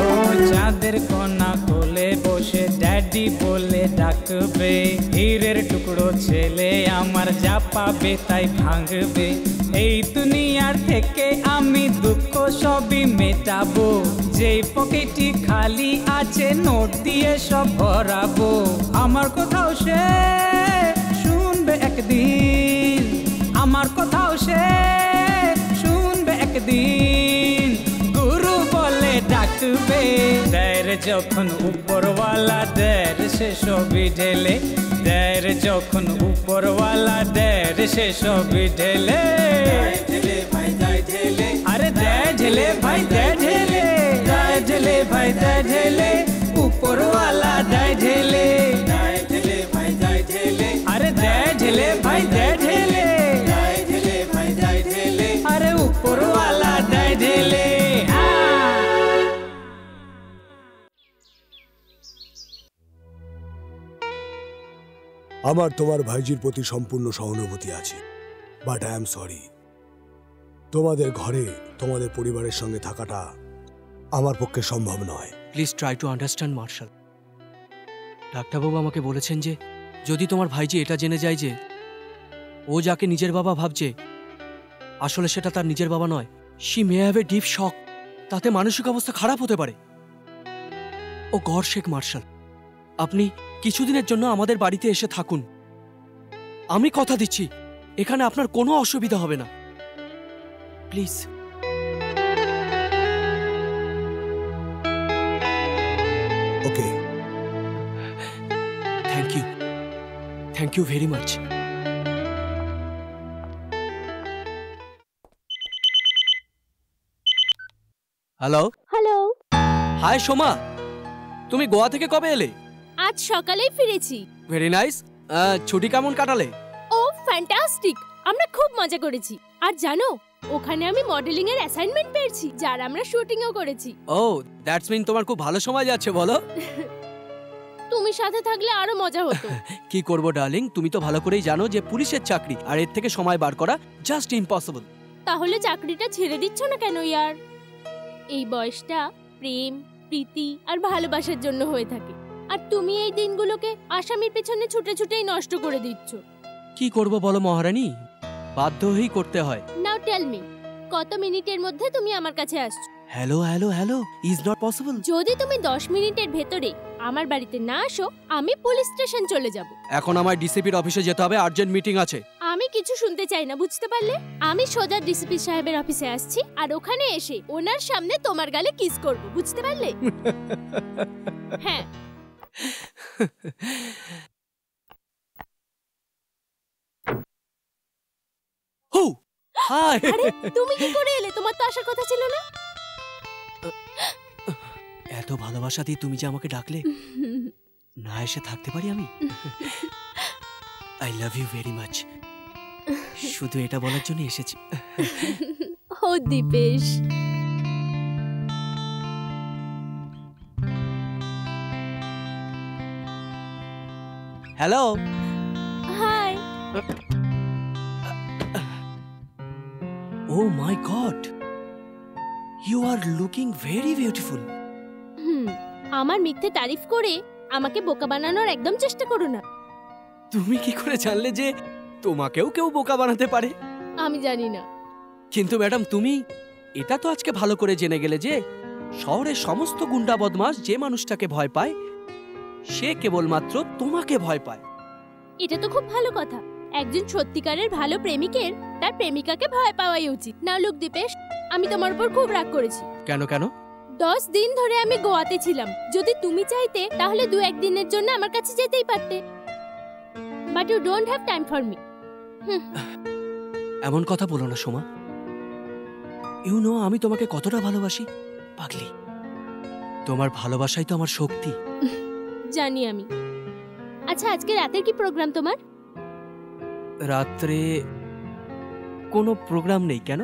ও চাঁদের কণা কোলে বসে ড্যাডি বলে ডাকবে, হীরের টুকরো ছেলে আমার যা পাবে তাই ভাঙবে। এই দুনিয়ার থেকে আমি দুঃখ সবই মেটাবো, যেই পকেটটি খালি আছে নোট দিয়ে সব ভরাবো। আমার কোথাও সে শুনবে একদিন, আমার কোথাও সে শুনবে একদিন, গুরু বলে ডাকবে। দেয় যখন উপরওয়ালা দেয় সে সবই ঢেলে, দেয় যখন উপরওয়ালা দেয় সে সবই ঢেলে। আরে দেয় ঢেলে ভাই দেয় ঢেলে, দেয় ঢেলে ভাই দেয় ঢেলে, উপরওয়ালা দেয় ঢেলে। আরে দেয় ঢেলে ভাই দেয় ঢেলে, দেয় ঢেলে ভাই দেয় ঢেলে, আরে উপরওয়ালা দেয় ঢেলে। আমার তোমার ভাইজির প্রতি সম্পূর্ণ সহানুভূতি আছে, বাট আই এম সরি। তোমাদের ঘরে তোমাদের পরিবারের সঙ্গে থাকাটা আমার পক্ষে সম্ভব নয়। Please try to understand Marshal. ডাক্তারবাবু আমাকে বলেছেন যে যদি তোমার ভাইজি এটা জেনে যায় যে ও যাকে নিজের বাবা ভাবছে আসলে সেটা তার নিজের বাবা নয়, she may have a deep shock, তাতে মানসিক অবস্থা খারাপ হতে পারে। ও গড শেখ মার্শাল, আপনি কিছুদিনের জন্য আমাদের বাড়িতে এসে থাকুন। আমি কথা দিচ্ছি এখানে আপনার কোনো অসুবিধা হবে না, please. Okay, thank you very much. Hello hello, hi Soma, তুমি গোয়া থেকে কবে এলে? আজ সকালেই ফিরেছি। Very nice. ছুটি কেমন কাটালে? ও ফ্যান্টাস্টিক, আমরা খুব মজা করেছি। আর জানো ওখানে আমি মডেলিং এর অ্যাসাইনমেন্ট পেয়েছি, যার আমরা শুটিংও করেছি। ও দ্যাটস মিন তোমার খুব ভালো সময় যাচ্ছে বলো। তুমি সাথে থাকলে আরো মজা হতো। কি করব ডার্লিং, তুমি তো ভালো করেই জানো যে পুলিশের চাকরি আর এর থেকে সময় বার করা জাস্ট ইম্পসিবল। তাহলে চাকরিটা ছেড়ে দিচ্ছ না কেন ইয়ার? এই বয়সটা প্রেম, প্রীতি আর ভালোবাসার জন্য হয়ে থাকে, আর তুমি এই দিনগুলোকে আসামির পেছনে ছুটে ছুটেই নষ্ট করে দিচ্ছ। কি করব বলো মহারানী, বাধ্য হয়েই করতে হয়। নাও টেল মি, কত মিনিটের মধ্যে তুমি আমার কাছে আসছো? Hello hello hello, is not possible. যদি তুমি 10 মিনিটের ভেতরে আমার বাড়িতে না আসো, আমি পুলিশ স্টেশন চলে যাব। এখন আমার ডিসিপির অফিসে যেতে হবে, আর্জেন্ট মিটিং আছে। আমি কিছু শুনতে চাই না, বুঝতে পারলে? আমি সোজা ডিসিপি সাহেবের অফিসে আসছি, আর ওখানে এসে ওনার সামনে তোমার গালে কিস করব, বুঝতে পারলে? হ্যাঁ। হু হাই, আরে তুমি কি করে এলে? তোমার তো আসার কথা ছিল না। এত ভালোবাসা দিয়ে তুমি যে আমাকে ডাকলে, না এসে থাকতে পারি আমি? I love you very much. শুধু এটা বলার জন্য এসেছি। ও Dipesh. Hello. Hi. Oh my God! You are looking very beautiful. আমার মিথ্যে তারিফ করে আমাকে বোকা বানানোর একদম চেষ্টা করো না। তুমি কি করে জানলে যে তোমাকেও কেউ বোকা বানাতে পারে? আমি জানি না। কিন্তু ম্যাডাম তুমি এটা তো আজকে ভালো করে জেনে গেলে যে শহরের সমস্ত গুন্ডা বদমাশ যে মানুষটাকে ভয় পায় সে কেবলমাত্র তোমাকে ভয় পায়। এটা তো খুব ভালো কথা। একজন সত্যিকারের ভালো প্রেমিকের তার প্রেমিকাকে ভয় পাওয়াই উচিত। না লুক দীপেশ, আমি তোমার উপর খুব রাগ করেছি। কেন কেন? 10 দিন ধরে আমি গোয়াতে ছিলাম। যদি তুমি চাইতে তাহলে 2-1 দিনের জন্য আমার কাছে যেতেই পারতে। But you don't have time for me. এমন কথা বলো না সোমা। ইউ নো আমি তোমাকে কতটা ভালোবাসি পাগলি। তোমার ভালোবাসাই তো আমার শক্তি। জানি আমি। আচ্ছা আজকে রাতের কি প্রোগ্রাম তোমার? রাত্রে কোনো প্রোগ্রাম নেই। কেন?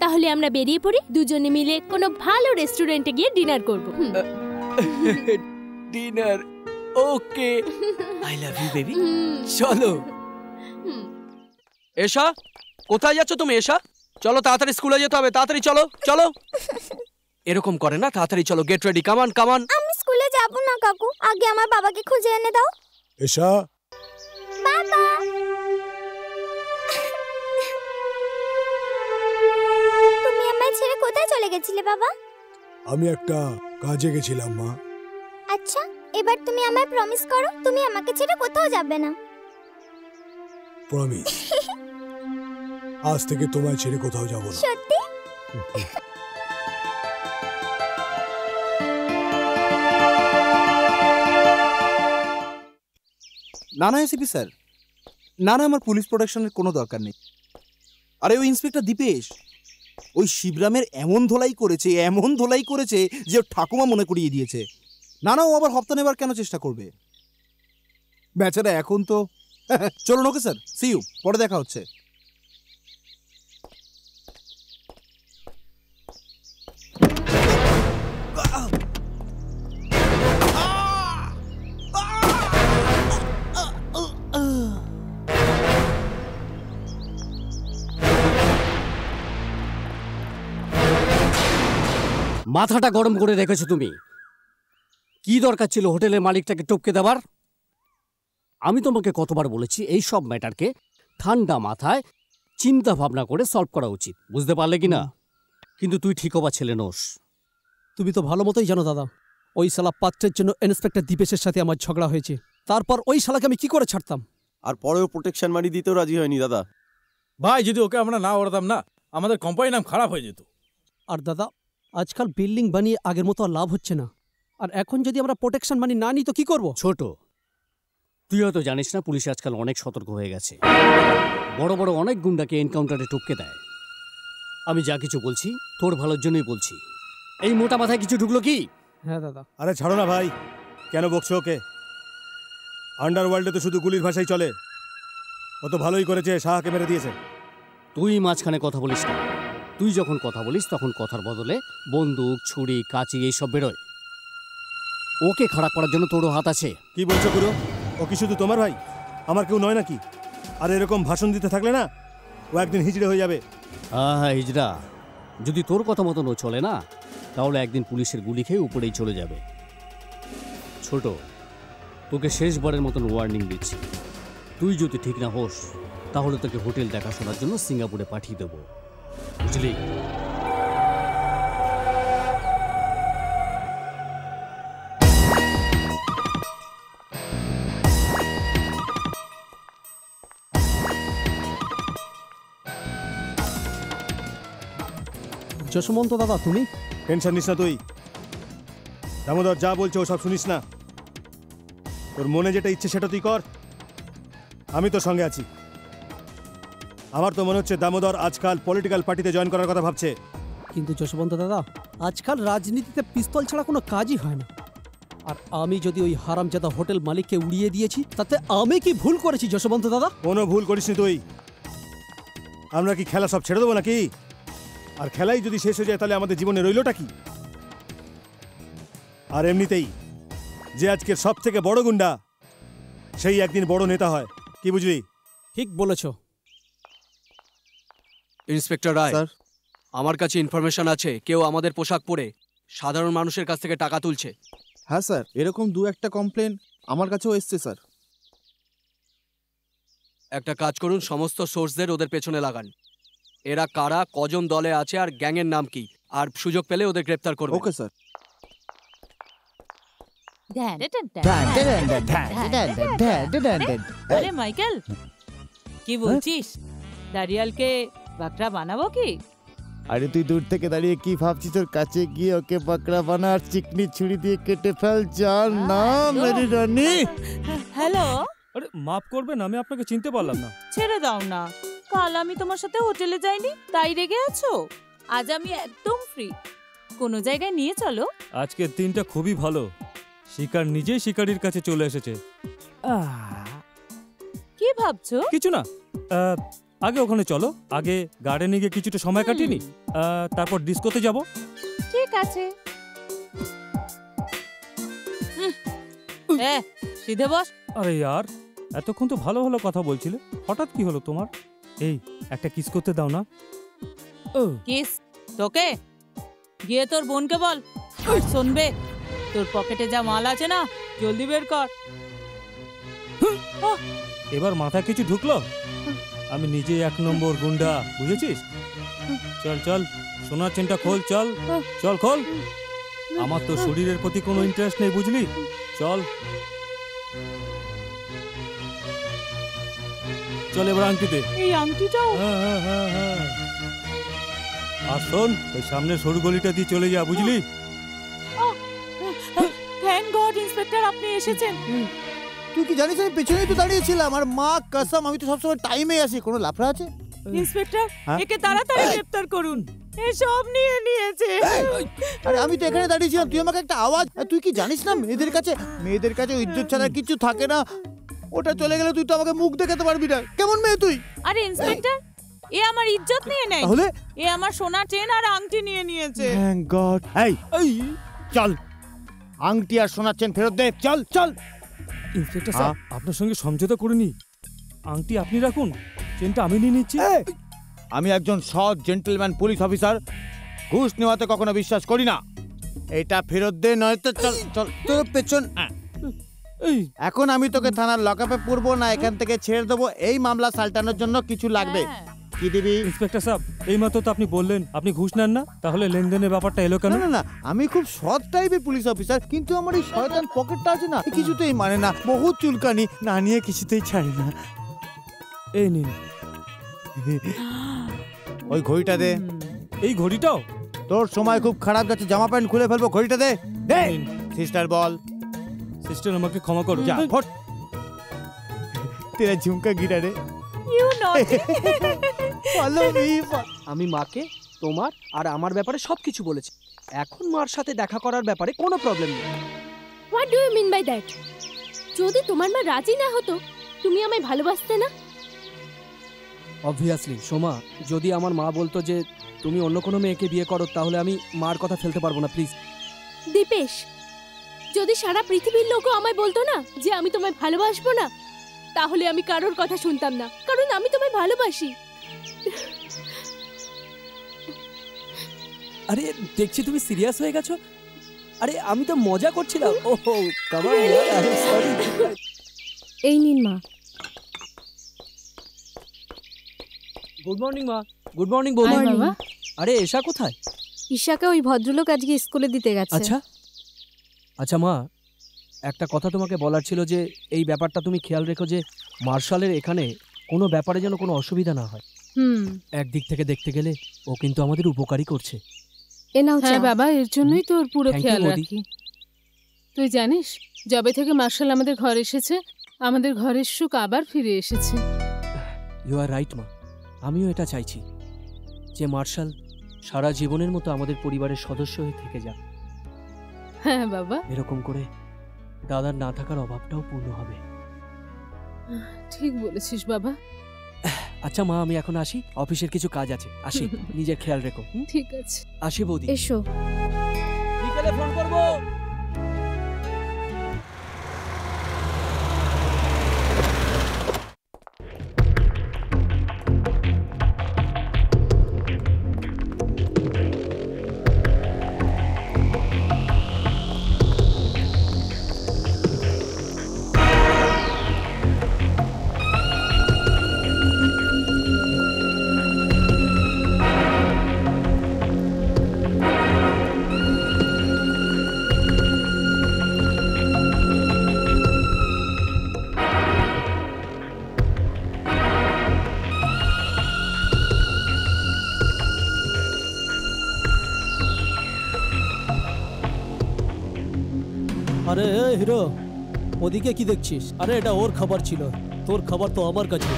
তাহলে আমরা বেরিয়ে পড়ি, দুজনে মিলে কোনো ভালো রেস্টুরেন্টে গিয়ে ডিনার করব। Dinner? Okay. I love you baby. চলো। এশা, কোথায় যাচ্ছ তুমি? এশা, চলো তাড়াতাড়ি স্কুলে যেতে হবে। তাড়াতাড়ি চলো চলো। এরকম করে না, তাড়াতাড়ি চলো। গেট রেডি, কামান কামান। আমি স্কুলে যাব না কাকু, আগে আমার বাবাকে খুঁজে এনে দাও। এশা। বাবা। তুমি আমায় ছেড়ে কোথায় চলে গেছিলে বাবা? আমি একটা কাজে গেছিলাম মা। আচ্ছা, এবার তুমি আমায় প্রমিস করো তুমি আমাকে ছেড়ে কোথাও যাবে না। প্রমিস। আজ থেকে তোমায় ছেড়ে কোথাও যাব না। সত্যি? না না এসিপি স্যার, না না, আমার পুলিশ প্রোটেকশনের কোনো দরকার নেই। আরে ওই ইন্সপেক্টর দীপেশ ওই শিবরামের এমন ধোলাই করেছে যে ঠাকুমা মনে করিয়ে দিয়েছে। না না, ও আবার হপ্তা নেবার কেন চেষ্টা করবে? বেচারা এখন তো চলুন। ওকে স্যার, সি ইউ, পরে দেখা হচ্ছে। মাথাটা গরম করে রেখেছো তুমি। কি দরকার ছিল হোটেলের মালিকটাকে টপকে দেবার? আমি তোমাকে কতবার বলেছি এই সব ম্যাটারকে ঠান্ডা মাথায় চিন্তা ভাবনা করে সলভ করা উচিত, বুঝতে পারলে কি না? কিন্তু তুই ঠিক হবা ছেলে নোস। তুমি তো ভালো মতোই জানো দাদা, ওই শালা পাত্রের জন্য ইন্সপেক্টর দীপেশের সাথে আমার ঝগড়া হয়েছে। তারপর ওই শালাকে আমি কি করে ছাড়তাম? আর পরেও প্রোটেকশন মানি দিতেও রাজি হয়নি দাদা। ভাই, যদি ওকে আমরা না ওড়াতাম না, আমাদের কোম্পানির নাম খারাপ হয়ে যেত। আর দাদা, আজকাল বিল্ডিং বানিয়ে আগের মতো আর লাভ হচ্ছে না। আর এখন যদি আমরা প্রোটেকশন মানি না নিই তো কি করব? ছোট, তুই হয়তো জানিস না, পুলিশ আজকাল অনেক সতর্ক হয়ে গেছে। বড় বড় অনেক গুন্ডাকে এনকাউন্টারে টপকে দেয়। আমি যা কিছু বলছি তোর ভালোর জন্যই বলছি। এই মোটা মাথায় কিছু ঢুকলো কি? হ্যাঁ দাদা। আরে ছাড়ো না ভাই, কেন বকছো ওকে? আন্ডারওয়ার্ল্ডে তো শুধু গুলির ভাষাই চলে। ও তো ভালোই করেছে, শাহকে মেরে দিয়েছে। তুই মাঝখানে কথা বলিস না। তুই যখন কথা বলিস তখন কথার বদলে বন্দুক, ছুরি, কাঁচি এইসব বেরোয়। ওকে খারাপ করার জন্য তোরও হাত আছে। কি বলছো গুরু? ও কি শুধু তোমার ভাই? আমার কেউ নয় নাকি? আর এরকম ভাষণ দিতে থাকলে না ও একদিন হিজড়ে হয়ে যাবে। হ্যাঁ হিজড়া, যদি তোর কথা মতন ও চলে না তাহলে একদিন পুলিশের গুলি খেয়ে উপরেই চলে যাবে। ছোট, তোকে শেষবারের মতন ওয়ার্নিং দিচ্ছি, তুই যদি ঠিক না হোস তাহলে তোকে হোটেল দেখাশোনার জন্য সিঙ্গাপুরে পাঠিয়ে দেবো, বুঝলি? যশবন্ত দাদা, তুমি টেনশন নিস না। তুই দামোদর যা বলছো সব শুনিস না। তোর মনে যেটা ইচ্ছে সেটা তুই কর, আমি তোর সঙ্গে আছি। আমার তো মনে হচ্ছে দামোদর আজকাল পলিটিক্যাল পার্টিতে জয়েন করার কথা ভাবছে। কিন্তু যশবন্ত দাদা, আজকাল রাজনীতিতে পিস্তল ছাড়া কোনো কাজই হয় না। আর আমি যদি ওই হারামজাদা হোটেল মালিককে উড়িয়ে দিয়েছি তাতে আমি কি ভুল করেছি যশবন্ত দাদা? কোনো ভুল করিসনি তুই। আমরা কি খেলা সব ছেড়ে দেবো নাকি? আর খেলাই যদি শেষ হয়ে যায় তাহলে আমাদের জীবনে রইলটা কি? আর এমনিতেই যে আজকের সব থেকে বড় গুন্ডা সেই একদিন বড় নেতা হয়, কি বুঝলি? ঠিক বলেছো ইন্সপেক্টর রায়, আমার কাছে ইনফরমেশন আছে কেউ আমাদের পোশাক পরে সাধারণ মানুষের কাছ থেকে টাকা তুলছে। হ্যাঁ স্যার, এরকম দু একটা কমপ্লেন আমার কাছেও এসছে স্যার। একটা কাজ করুন, সমস্ত সোর্সদের ওদের পেছনে লাগান। এরা কারা, কজন দলে আছে আর গ্যাংয়ের নাম কি, আর সুযোগ পেলে ওদের গ্রেফতার করবে। Okay sir. আরে মাইকেল, কি বলছিস? দাঁড়িয়ালকে বাকরা বানাবো কি? আরে তুই দূর থেকে দাঁড়িয়ে কি ভাবছিস? তোর কাছে গিয়ে ওকে বাকরা বানা আর চিকনি ছুরি দিয়ে কেটে ফেল। চল না মেরি রানী। হ্যালো, আরে মাফ করবেন, আমি আপনাকে চিনতে পারলাম না। ছেড়ে দাও না, কাল আমি তোমার সাথে হোটেলে যাইনি তাই রেগে আছো? আজ আমি একদম ফ্রি, কোনো জায়গায় নিয়ে চলো। আজকের দিনটা খুবই ভালো, শিকার নিজেই শিকারীর কাছে চলে এসেছে। কি ভাবছো? কিছু না, আগে ওখানে চলো, আগে গার্ডেনে গিয়ে কিছুটা সময় কাটিনি, তারপর ডিস্কোতে যাব। ঠিক আছে, সিধে বস। আরে यार, এতক্ষণ তো ভালো ভালো কথা বলছিলে, হঠাৎ কি হলো তোমার? এই একটা কিস করতে দাও না। কিস তোকে? গিয়ে তোর বোনকে বল। শুনবে, তোর পকেটে যা মাল আছে না, জলদি বের কর। এবার মাথায় কিছু ঢুকলো? আমি নিজে এক নম্বর গুন্ডা, বুঝেছিস? চল চল, সোনার চেনটা খোল, চল চল খোল। আমার তো শরীরের প্রতি কোনো ইন্টারেস্ট নেই, বুঝলি? চল চল, এবার আংটি দে। এই আংটিটাও? আর শোন, ওই সামনে সরু গলিটা দিয়ে চলে যা, বুঝলি? থ্যাংক গড ইন্সপেক্টর, আপনি এসেছেন। তুই কি জানিস আমি পেছনেই তো দাঁড়িয়েছিলাম, আর মা কসম আমি তো সবসময় টাইমে আসি। কোনো লাফড়া আছে? ইন্সপেক্টর, একে তাড়াতাড়ি গ্রেফতার করুন, এ সব নিয়ে নিয়েছে। আরে আমি তো এখানে দাঁড়িয়েছিলাম, তুই আমাকে একটা আওয়াজ। তুই কি জানিস না মেয়েদের কাছে ইজ্জত ছাড়া কিছু থাকে না। ওটা চলে গেলে তুই তো আমাকে মুখ দেখাতে পারবি না। কেমন মেয়ে তুই? আরে ইন্সপেক্টর, এ আমার ইজ্জত নিয়ে নেয়, তাহলে এ আমার সোনা চেন আর আংটি নিয়ে নিয়েছে। Thank god. এই চল, আংটি আর সোনার চেন ফেরত দে। চল চল। ইন্সপেক্টর স্যার, আপনার সঙ্গে সমঝোতা করিনি, আংটি আপনি রাখুন, চেনটা আমি নিয়ে নিচ্ছি। আমি একজন সৎ জেন্টলম্যান পুলিশ অফিসার, ঘুষ নেওয়াতে কখনো বিশ্বাস করি না। এটা ফেরত দে, নয়তো চল চল তোর পেছন। এখন আমি তোকে থানার লকআপে পুরবো না, এখান থেকে ছেড়ে দেবো। এই মামলা সালটানোর জন্য কিছু লাগবে। কি দিবি? ইন্সপেক্টর সাহেব, এই মাত্র তো আপনি বললেন আপনি ঘুষ নেন না, তাহলে লেনদেনের ব্যাপারটা এলো কেন? না না, আমি খুব সৎ টাইপের পুলিশ অফিসার, কিন্তু আমার এই শয়তান পকেটটা আছে না, কিছুতেই মানে না। বহুত চুলকানি, না নিয়ে কিছুতেই ছাড়ি না। এই নিন। ওই ঘড়িটা দে। এই ঘড়িটাও? তোর সময় খুব খারাপ যাচ্ছে, জামা প্যান্ট খুলে ফেলবো। ঘড়িটা দে। দে। সিস্টার বল। সিস্টার আমাকে ক্ষমা করো। যা ফট। তেরা ঝুমকা গিরা রে। ইউ নটি। Follow me. আমি মাকে তোমার আর আমার ব্যাপারে সবকিছু বলেছি। এখন মার সাথে দেখা করার ব্যাপারে কোনো প্রবলেম নেই। What do you mean by that? যদি তোমার মা রাজি না হতো, তুমি আমায় ভালোবাসতে না? অবভিয়াসলি সোমা, যদি আমার মা বলতো যে তুমি অন্য কোনো মেয়েকে বিয়ে করো, তাহলে আমি মার কথা ফেলতে পারবো না। প্লিজ দীপেশ, যদি সারা পৃথিবীর লোকও আমায় বলতো না যে আমি তোমায় ভালোবাসবো না, তাহলে আমি কারোর কথা শুনতাম না, কারণ আমি তোমায় ভালোবাসি। আরে দেখছি তুমি সিরিয়াস হয়ে গেছো। আরে আমি তো মজা করছিলাম। ওহো come on, I am sorry. এই নিন মা। গুড মর্নিং মা। গুড মর্নিং বৌমা। বাবা। আরে এশা কোথায়? ঈশাকে ওই ভদ্রলোক আজকে স্কুলে দিতে গেছে। আচ্ছা আচ্ছা মা, একটা কথা তোমাকে বলার ছিল যে এই ব্যাপারটা তুমি খেয়াল রেখো যে মার্শালের এখানে কোনো ব্যাপারে যেন কোনো অসুবিধা না হয়। একদিক থেকে দেখতে গেলে ও কিন্তু আমাদের উপকারই করছে। এ নাও চা। বাবা, এর জন্যই তোর পুরো Thank you, খেয়াল বৌদি। রাখি। তুই জানিস, যবে থেকে মার্শাল আমাদের ঘরে এসেছে, আমাদের ঘরের সুখ আবার ফিরে এসেছে। ইউ আর রাইট মা, আমিও এটা চাইছি যে মার্শাল সারা জীবনের মতো আমাদের পরিবারের সদস্য হয়ে থেকে যাক। হ্যাঁ বাবা, এরকম করে দাদার না থাকার অভাবটাও পূর্ণ হবে। ঠিক বলেছিস বাবা। আচ্ছা মা, আমি এখন আসি, অফিসের কিছু কাজ আছে। আসি, নিজের খেয়াল রেখো। ঠিক আছে, আসি বৌদি। এসো। বিকেলে ফোন করবো। আরে হিরো, ওদিকে কি দেখছিস? আরে এটা ওর খাবার ছিল, তোর খাবার তো আমার কাছে।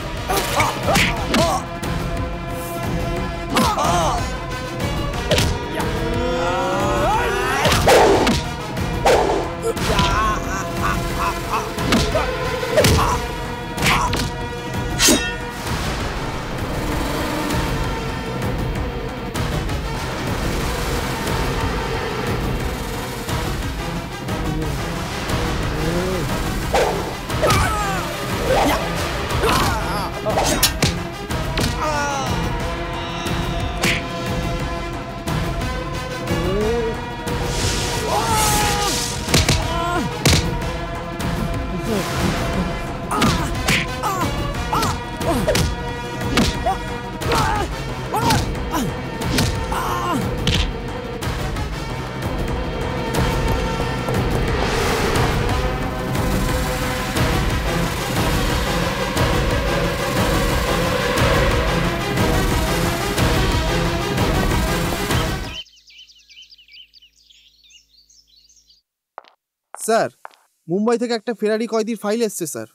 স্যার, মুম্বাই থেকে একটা ফেরারি কয়েদির ফাইল এসছে স্যার।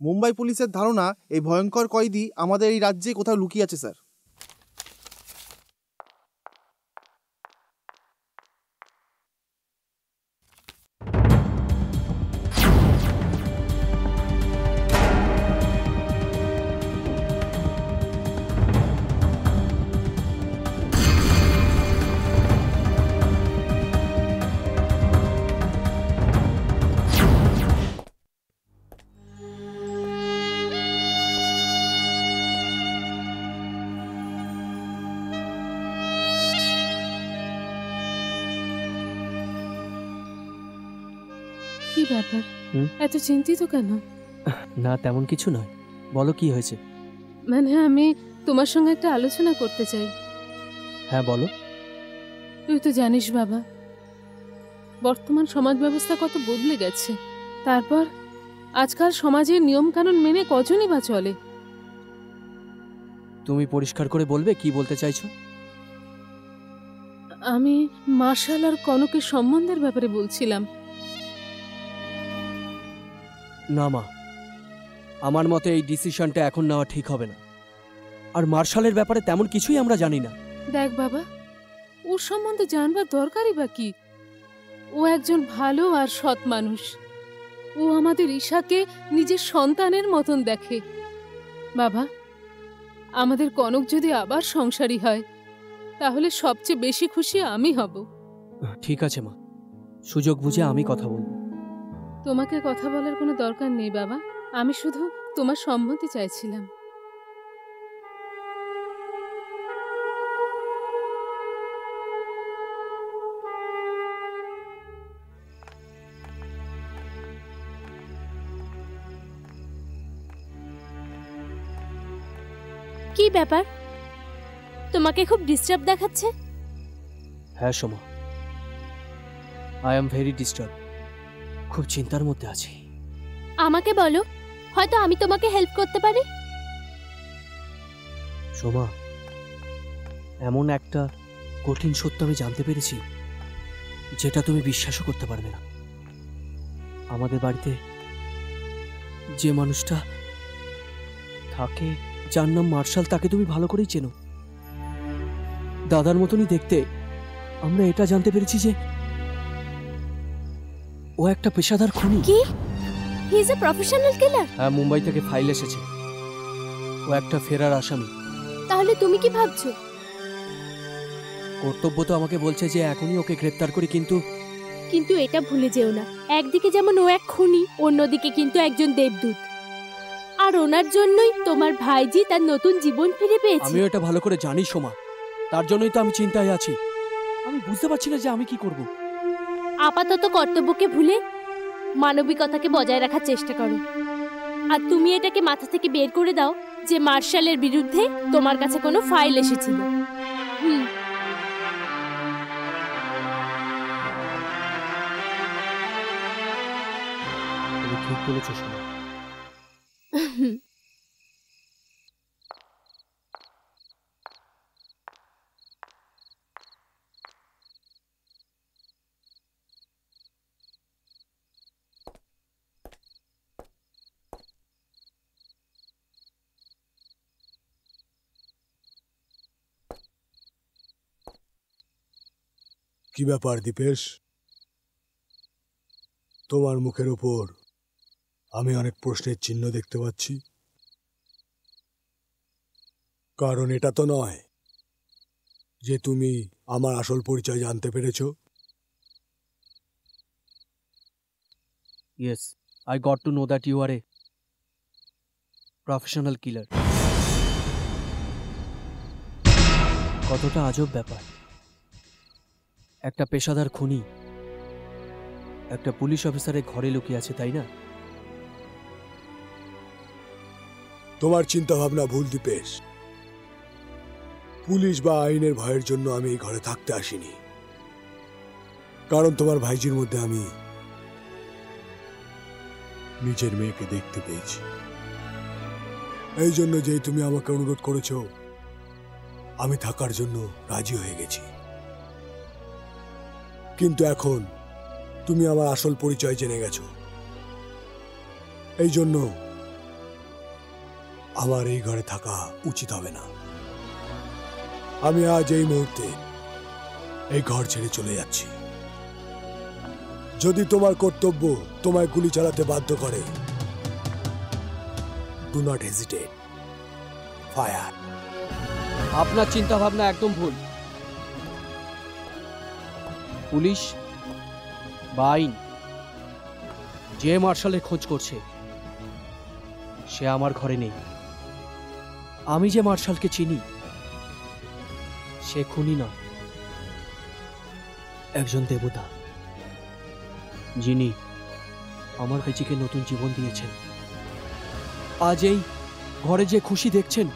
মুম্বাই পুলিশের ধারণা এই ভয়ঙ্কর কয়েদি আমাদের এই রাজ্যে কোথাও লুকিয়ে আছে স্যার। কি ব্যাপার, এত চিন্তিত কেন? না, তেমন কিছু নয়। বলো কি হয়েছে? মানে আমি তোমার সঙ্গে একটা আলোচনা করতে চাই। হ্যাঁ বলো। তুই তো জানিস বাবা, বর্তমান সমাজ ব্যবস্থা কত বদলে গেছে। তারপর আজকাল সমাজের নিয়ম কানুন মেনে কজনই বা চলে। তুমি পরিষ্কার করে বলবে কি বলতে চাইছো? আমি মার্শাল আর কনকের সম্বন্ধের ব্যাপারে বলছিলাম। না মা, আমার মতে এই ডিসিশনটা এখন নেওয়া ঠিক হবে না। আর মার্শালের ব্যাপারে তেমন কিছুই আমরা জানি না। দেখ বাবা, ওর সম্বন্ধে জানবার দরকারই বা কি? ও একজন ভালো আর সৎ মানুষ। ও আমাদের ঈশাকে নিজের সন্তানের মতন দেখে। বাবা, আমাদের কনক যদি আবার সংসারী হয় তাহলে সবচেয়ে বেশি খুশি আমি হব। ঠিক আছে মা, সুযোগ বুঝে আমি কথা বলবো। তোমাকে কথা বলার কোনো দরকার নেই বাবা, আমি শুধু তোমার সম্মতি চাইছিলাম। কি ব্যাপার, তোমাকে খুব ডিস্টার্ব দেখাচ্ছে? হ্যাঁ Soma, I am very disturb. খুব চিন্তার মধ্যে আছি। আমাকে বলো, হয়তো আমি তোমাকে হেল্প করতে পারি। সোমা, এমন একটা কঠিন সত্য আমি জানতে পেরেছি যেটা তুমি বিশ্বাসও করতে পারবে না। আমাদের বাড়িতে যে মানুষটা থাকে, যার নাম মার্শাল, তাকে তুমি ভালো করেই চেনো। দাদার মতনই দেখতে। আমরা এটা জানতে পেরেছি যে ও একটা পেশাদার খুনি। কি? হি ইজ আ প্রফেশনাল কিলার? হ্যাঁ, মুম্বাই থেকে ফাইল এসেছে। ও ও একটা ফেরার আসামি। তাহলে তুমি কি ভাবছো? কর্তব্য তো আমাকে বলছে যে এখনই ওকে গ্রেপ্তার করি, কিন্তু কিন্তু এটা ভুলে যেও না, একদিকে যেমন ও এক খুনি, অন্যদিকে কিন্তু একজন দেবদূত। আর ওনার জন্যই তোমার ভাইজি তার নতুন জীবন ফিরে পেয়েছে। আমিও এটা ভালো করে জানি সোমা, তার জন্যই তো আমি চিন্তায় আছি। আমি বুঝতে পারছি না যে আমি কি করব। আপাতত কর্তব্যকে ভুলে মানবিকতাকে বজায় রাখার চেষ্টা করো। আর তুমি এটাকে মাথা থেকে বের করে দাও যে মার্শালের বিরুদ্ধে তোমার কাছে কোনো ফাইল এসেছিল। তুমি ঠিক বলেছো সোমা। কি ব্যাপার দীপেশ, তোমার মুখের উপর আমি অনেক প্রশ্নের চিহ্ন দেখতে পাচ্ছি। কারণ এটা তো নয় যে তুমি আমার আসল পরিচয় জানতে পেরেছো। Yes, I got to know that you are a professional killer. কতটা আজব ব্যাপার, একটা পেশাদার খুনি একটা পুলিশ অফিসারের ঘরে লুকিয়ে আছে, তাই না? তোমার চিন্তা ভাবনা ভুল দীপেশ। পুলিশ বা আইনের ভয়ের জন্য আমি এই ঘরে থাকতে আসিনি, কারণ তোমার ভাইজির মধ্যে আমি নিজের মেয়েকে দেখতে পেয়েছি। এই জন্য যেই তুমি আমাকে অনুরোধ করেছো, আমি থাকার জন্য রাজি হয়ে গেছি। কিন্তু এখন তুমি আমার আসল পরিচয় জেনে গেছো, এই জন্য আমার এই ঘরে থাকা উচিত হবে না। আমি আজ এই মুহূর্তে এই ঘর ছেড়ে চলে যাচ্ছি। যদি তোমার কর্তব্য তোমায় গুলি চালাতে বাধ্য করে, ডু নট হেজিটেট, ফায়ার। আপনার চিন্তা ভাবনা একদম ভুল। পুলিশ বা আইন যে মার্শালের খোঁজ করছে সে আমার ঘরে নেই। আমি যে মার্শালকে চিনি সে খুনি নয়, একজন দেবতা, যিনি আমার বেচিকে নতুন জীবন দিয়েছেন। আজ এই ঘরে যে খুশি দেখছেন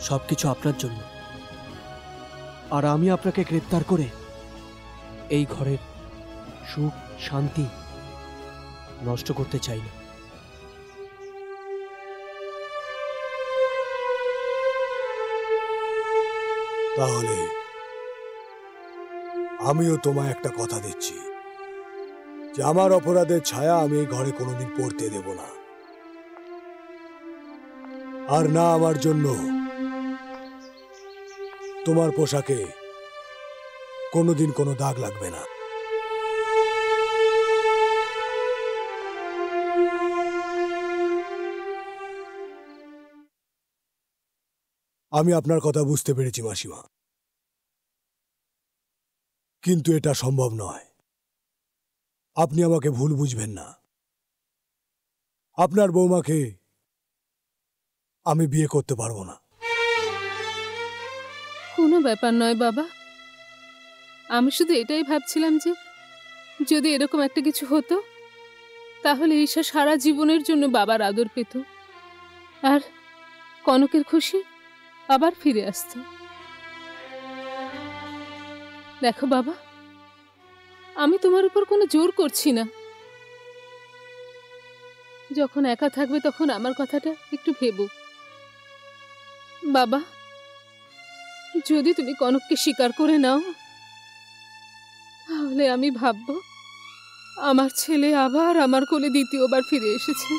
সবকিছু আপনার জন্য। আর আমি আপনাকে গ্রেপ্তার করে এই ঘরের সুখ শান্তি নষ্ট করতে চাই না। তাহলে আমিও তোমায় একটা কথা দিচ্ছি যে আমার অপরাধের ছায়া আমি এই ঘরে কোনোদিন পড়তে দেব না। আর না আমার জন্য তোমার পোশাকে কোনোদিন কোনো দাগ লাগবে না। আমি আপনার কথা বুঝতে পেরেছি মাসিমা, কিন্তু এটা সম্ভব নয়। আপনি আমাকে ভুল বুঝবেন না। আপনার বৌমাকে আমি বিয়ে করতে পারবো না। কোনো ব্যাপার নয় বাবা, আমি শুধু এটাই ভাবছিলাম যে যদি এরকম একটা কিছু হতো তাহলে ঈশা সারা জীবনের জন্য বাবার আদর পেত আর কনকের খুশি আবার ফিরে আসতো। দেখো বাবা, আমি তোমার উপর কোনো জোর করছি না। যখন একা থাকবে তখন আমার কথাটা একটু ভেবো। বাবা, যদি তুমি কনককে স্বীকার করে নাও তাহলে আমি ভাববো আমার ছেলে আবার আমার কোলে দ্বিতীয়বার ফিরে এসেছে।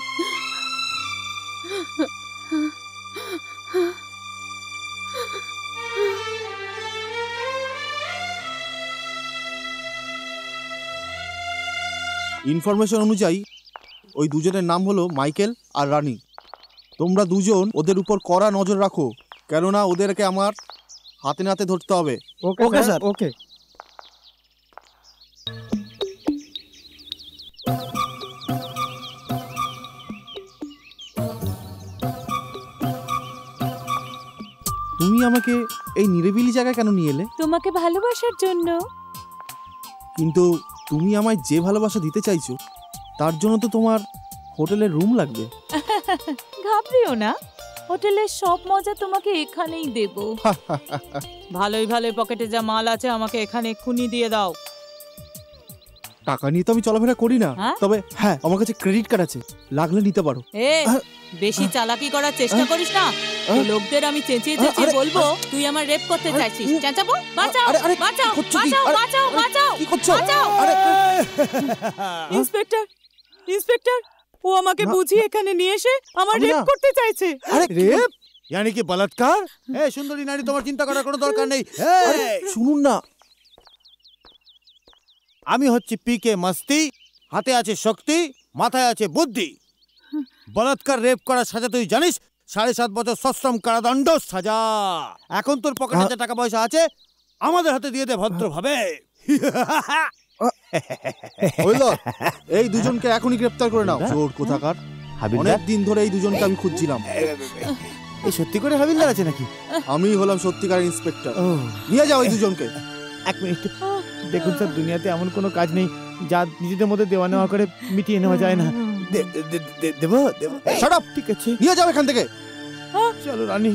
ইনফরমেশন অনুযায়ী ওই দুজনের নাম হলো মাইকেল আর রানী। তোমরা দুজন ওদের উপর কড়া নজর রাখো, কেননা ওদেরকে আমার হাতে নাতে ধরতে হবে। ওকে স্যার, ওকে। তুমি আমাকে এই নিরিবিলি জায়গায় কেন নিয়ে এলে? তোমাকে ভালোবাসার জন্য। কিন্তু তুমি আমায় যে ভালোবাসা দিতে চাইছো তার জন্য তো তোমার হোটেলের রুম লাগবে। ঘাবড়িও না, হোটেলের সব মজা তোমাকে এখানেই দেব। ভালোই ভালোই পকেটে যা মাল আছে আমাকে এখানে এক্ষুনি দিয়ে দাও। টাকা নিয়ে তো আমি চলাফেরা করি না, তবে হ্যাঁ আমার কাছে ক্রেডিট কার্ড আছে, লাগলে নিতে পারো। বেশি চালাকি করার চেষ্টা করিস না, লোকদের আমি চেঁচিয়ে চেঁচিয়ে বলবো তুই আমার রেপ করতে চাইছিস। চেঁচাবো? বাঁচাও বাঁচাও বাঁচাও বাঁচাও বাঁচাও। কি করছো? ইন্সপেক্টর, ইন্সপেক্টর, ও আমাকে বুঝিয়ে এখানে নিয়ে এসে আমার রেপ করতে চাইছে। আরে রেপ यानी কি বলাৎকার? এই সুন্দরী নারী, তোমার চিন্তা করার কোনো দরকার নেই। শুনুন না, আমি হচ্ছে পিকে মস্তি, হাতে আছে শক্তি, মাথায় আছে বুদ্ধি। বলাৎকার রেপ করার সাজা তুই জানিস? 7.5 বছর সশ্রম কারাদণ্ড সাজা। এখন তোর পকেটে যে টাকা পয়সা আছে আমাদের হাতে দিয়ে দে ভদ্রভাবে। এই দুজনকে এখনই গ্রেফতার করে নাও। চোর কোথাকার, অনেক দিন ধরে এই দুজনকে আমি খুঁজছিলাম। এই সত্যি করে হাবিলদার আছে নাকি? আমি হলাম সত্যিকার ইন্সপেক্টর। নিয়ে যাও এই দুজনকে। এক মিনিট দেখুন স্যার, দুনিয়াতে এমন কোনো কাজ নেই যা নিজেদের মধ্যে দেওয়া নেওয়া করে মিটিয়ে নেওয়া যায় না। দেবো দেবো। Shut up. ঠিক আছে, নিয়ে যাও এখান থেকে। চলো রানী।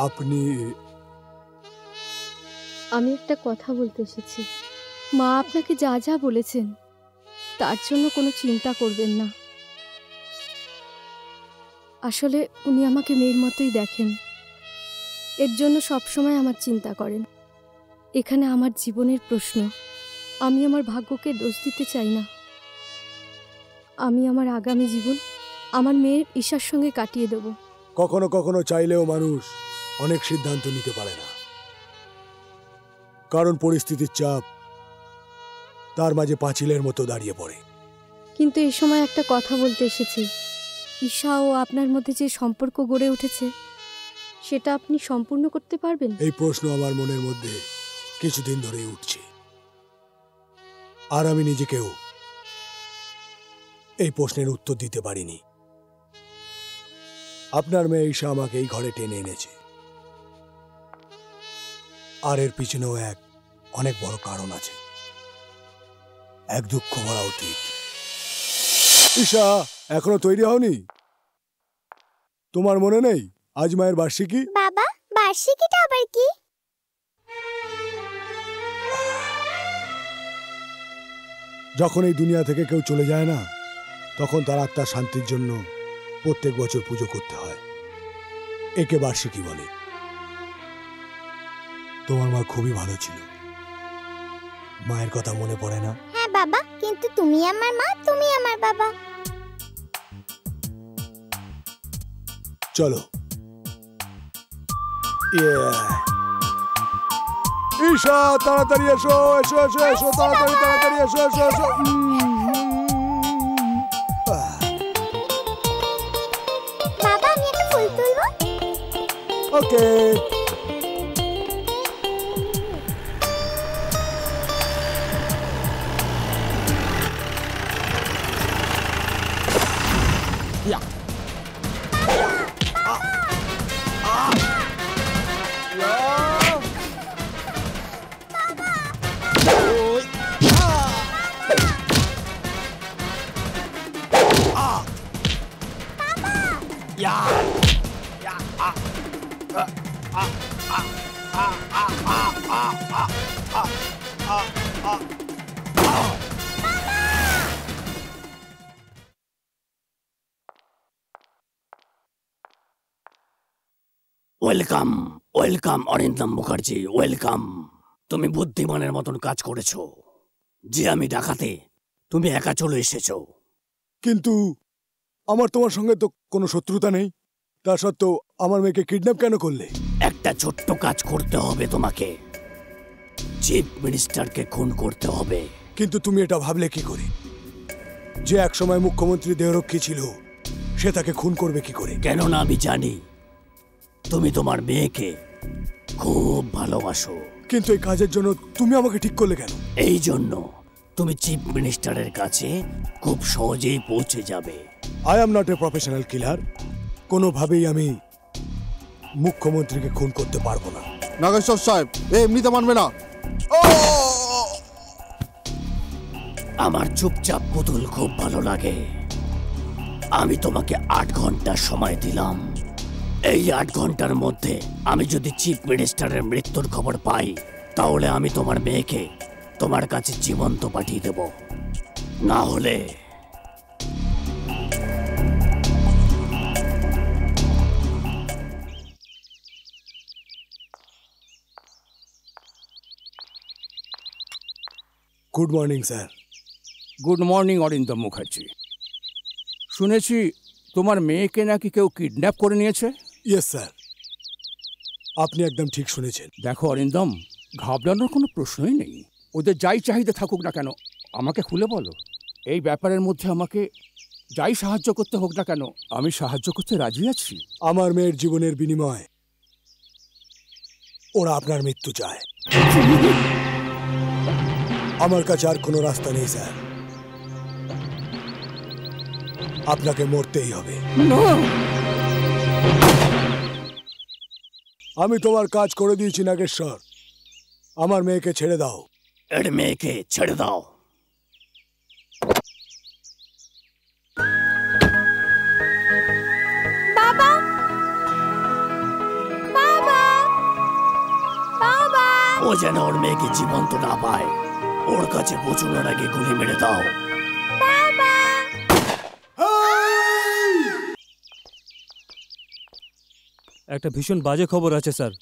আপনি? আমি একটা কথা বলতে এসেছি। মা আপনাকে যা যা বলেছেন তার জন্য কোনো চিন্তা করবেন না। আসলে উনি আমাকে মেয়ের মতোই দেখেন, এর জন্য সবসময় আমার চিন্তা করেন। এখানে আমার জীবনের প্রশ্ন, আমি আমার ভাগ্যকে দোষ দিতে চাই না। আমি আমার আগামী জীবন আমার মেয়ের ঈশার সঙ্গে কাটিয়ে দেব। কখনো কখনো চাইলেও মানুষ অনেক সিদ্ধান্ত নিতে পারে না, কারণ পরিস্থিতির চাপ তার মাঝে পাঁচিলের মতো দাঁড়িয়ে পড়ে। কিন্তু এই সময় একটা কথা বলতে এসেছি। ঈশা ও আপনার মধ্যে যে সম্পর্ক গড়ে উঠেছে সেটা আপনি সম্পূর্ণ করতে পারবেন? এই প্রশ্ন আমার মনের মধ্যে কিছুদিন ধরেই উঠছে, আর আমি নিজেকেও এই প্রশ্নের উত্তর দিতে পারিনি। আপনার মেয়ে ঈশা আমাকে এই ঘরে টেনে এনেছে, আর এর পিছনেও এক অনেক বড় কারণ আছে, এক দুঃখ ভরা অতীত। ঈশা, এখনো তৈরি হওনি? তোমার মনে নেই আজ মায়ের বার্ষিকী? বাবা, বার্ষিকীটা আবার কি? যখন এই দুনিয়া থেকে কেউ চলে যায় না, তখন তার আত্মার শান্তির জন্য প্রত্যেক বছর পুজো করতে হয়। একে বার্ষিকী বলে। তোমার মা খুবই ভালো ছিল, মায়ের কথা মনে পড়ে না? হ্যাঁ বাবা, কিন্তু তুমি আমার মা, তুমি আমার বাবা। চলো। ঈশা, তাড়াতাড়ি এসো, এসো এসো এসো, তাড়াতাড়ি তাড়াতাড়ি এসো এসো এসো। বাবা, আমি একটা ফুল তুলবো? Okay. Welcome welcome Arindam Mukherjee, welcome. তুমি বুদ্ধিমানের মতন কাজ করেছো। যে আমি ডাকাতে তুমি একা চলে এসেছো। কিন্তু আমার তোমার সঙ্গে তো কোনো শত্রুতা নেই, তা সত্ত্বেও আমার মেয়েকে কিডন্যাপ কেন করলে? একটা ছোট্ট কাজ করতে হবে তোমাকে, চিফ মিনিস্টারকে খুন করতে হবে। কিন্তু তুমি এটা ভাবলে কি করে? যে একসময় মুখ্যমন্ত্রী দেহরক্ষী ছিল সে তাকে খুন করবে কি করে? কেননা আমি জানি তুমি তোমার মেয়েকে খুব ভালোবাসো। কিন্তু এই কাজের জন্য তুমি আমাকে ঠিক করলে কেন? এই জন্য তুমি চিফ মিনিস্টারের কাছে খুব সহজেই পৌঁছে যাবে। I am not a professional কিলার। কোনোভাবেই আমি মুখ্যমন্ত্রীকে খুন করতে পারবো না। নাগেশ্বর সাহেব এমনিতে মানবে না। আমার চুপচাপ পুতুল খুব ভালো লাগে। আমি তোমাকে 8 ঘন্টা সময় দিলাম। এই 8 ঘন্টার মধ্যে আমি যদি চিফ মিনিস্টারের মৃত্যুর খবর পাই, তাহলে আমি তোমার মেয়েকে তোমার কাছে জীবন্ত পাঠিয়ে দেব। না হলে good morning sir. Good morning Arindam Mukherjee. শুনেছি তোমার মেয়েকে নাকি কেউ কিডন্যাপ করে নিয়েছে। ইয়েস স্যার, আপনি একদম ঠিক শুনেছেন। দেখো অরিন্দম, ঘাবড়ানোর কোনো প্রশ্নই নেই। ওদের যাই চাহিদা থাকুক না কেন আমাকে খুলে বলো। এই ব্যাপারের মধ্যে আমাকে যাই সাহায্য করতে হোক না কেন আমি সাহায্য করতে রাজি আছি। আমার মেয়ের জীবনের বিনিময়ে ওরা আপনার মৃত্যু চায়। আমার কাছে আর কোনো রাস্তা নেই স্যার, আপনাকে মরতেই হবে। আমি তোমার কাজ করে দিয়েছি নাগেশ্বর, আমার মেয়েকে ছেড়ে দাও। এর মেয়েকে ছেড়ে দাও। বাবা, বাবা, বাবা। ও যেন ওর মেয়েকে জীবন্ত না পায়। ওর কাছে পৌঁছানোর আগে গুলি মেরে দাও। একটা ভীষণ বাজে খবর আছে স্যার।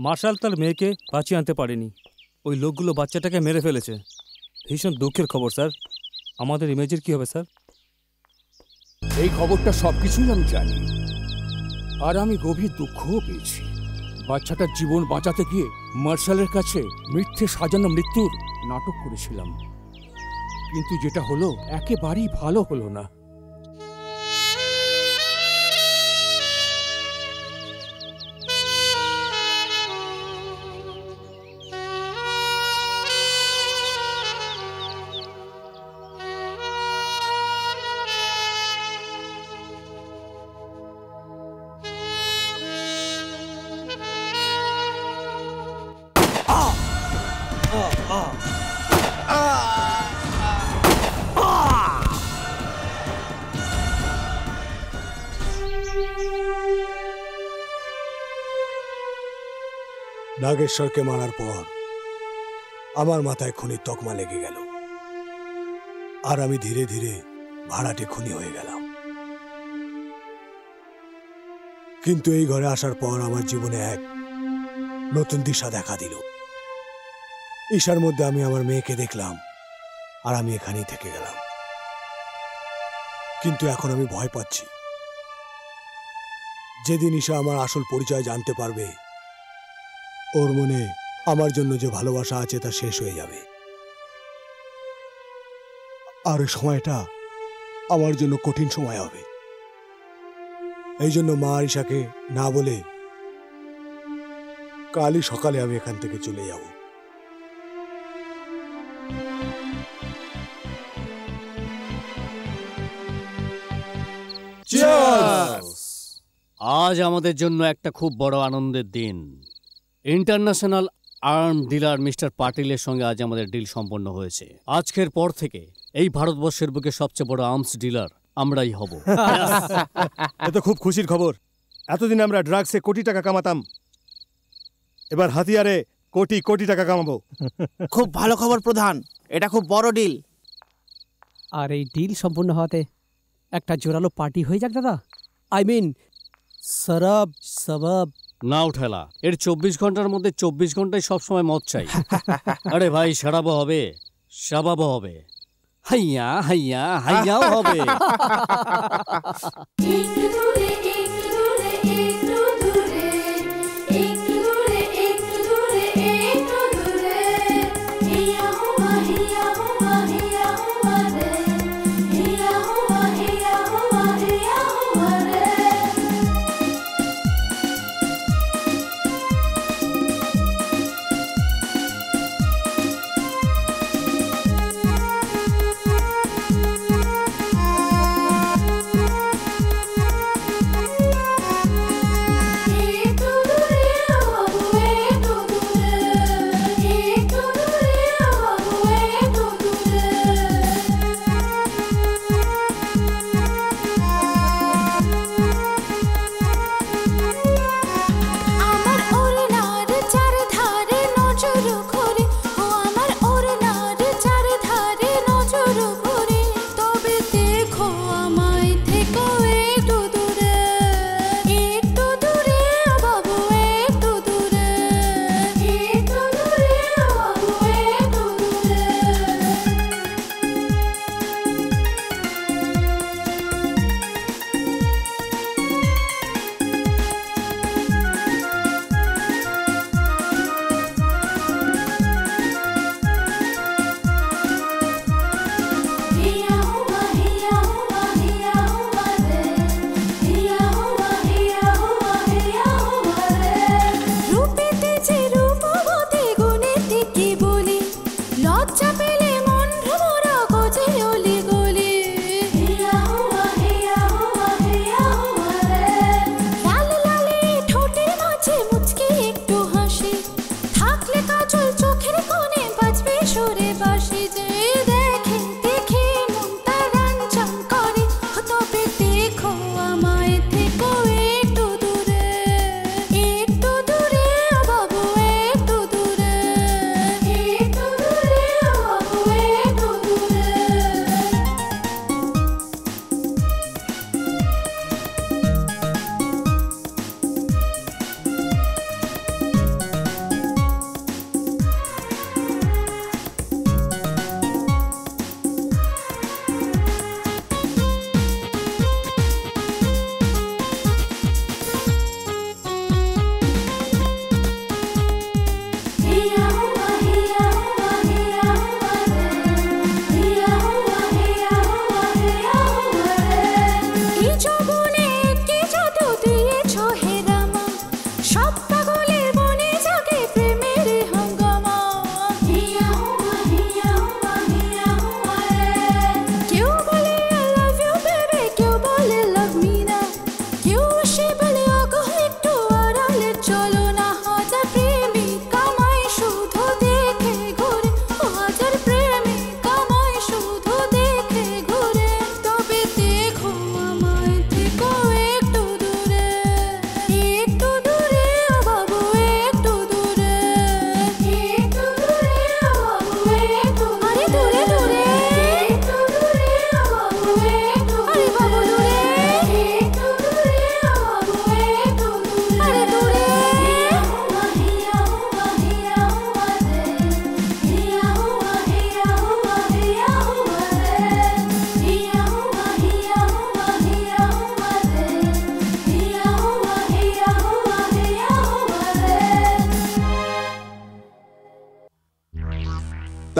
মার্শাল তার মেয়েকে বাঁচিয়ে আনতে পারেনি। ওই লোকগুলো বাচ্চাটাকে মেরে ফেলেছে। ভীষণ দুঃখের খবর স্যার। আমাদের ইমেজের কি হবে স্যার? এই খবরটা সবকিছুই আমি জানি, আর আমি গভীর দুঃখও পেয়েছি। বাচ্চাটার জীবন বাঁচাতে গিয়ে মার্শালের কাছে মিথ্যে সাজানো মৃত্যুর নাটক করেছিলাম, কিন্তু যেটা হলো একেবারেই ভালো হলো না। নাগেশ্বরকে মারার পর আমার মাথায় খুনির তকমা লেগে গেল, আর আমি ধীরে ধীরে ভাড়াটে খুনি হয়ে গেলাম। কিন্তু এই ঘরে আসার পর আমার জীবনে এক নতুন দিশা দেখা দিল। ঈশার মধ্যে আমি আমার মেয়েকে দেখলাম, আর আমি এখানেই থেকে গেলাম। কিন্তু এখন আমি ভয় পাচ্ছি, যেদিন ঈশা আমার আসল পরিচয় জানতে পারবে, ওর মনে আমার জন্য যে ভালোবাসা আছে তা শেষ হয়ে যাবে। আর ওই সময়টা আমার জন্য কঠিন সময় হবে। এই জন্য মা আর ঈশাকে না বলে কালই সকালে আমি এখান থেকে চলে যাব। আজ আমাদের জন্য একটা খুব বড় আনন্দের দিন। ইন্টারন্যাশনাল আর্ম ডিলার মিস্টার পাটিলের সঙ্গে আজ আমাদের ডিল সম্পন্ন হয়েছে। আজকের পর থেকে এই ভারতবর্ষের বুকে সবচেয়ে বড় আর্মস ডিলার আমরাই হব। এ তো খুব খুশির খবর। এতদিন আমরা ড্রাগসে কোটি টাকা কামাতাম, এবার হাতিয়ারে কোটি কোটি টাকা কামাবো। খুব ভালো খবর প্রধান, এটা খুব বড় ডিল। আর এই ডিল সম্পূর্ণ হওয়াতে একটা জোরালো পার্টি হয়ে যাক দাদা। আই মিন সরাব সবাব না উঠেলা। এর 24 ঘন্টার মধ্যে 24 ঘন্টায় সবসময় মদ চাই। আরে ভাই, সারাবো হবে, সাবাবও হবে। হাইয়া হাইয়া হাইয়াও হবে।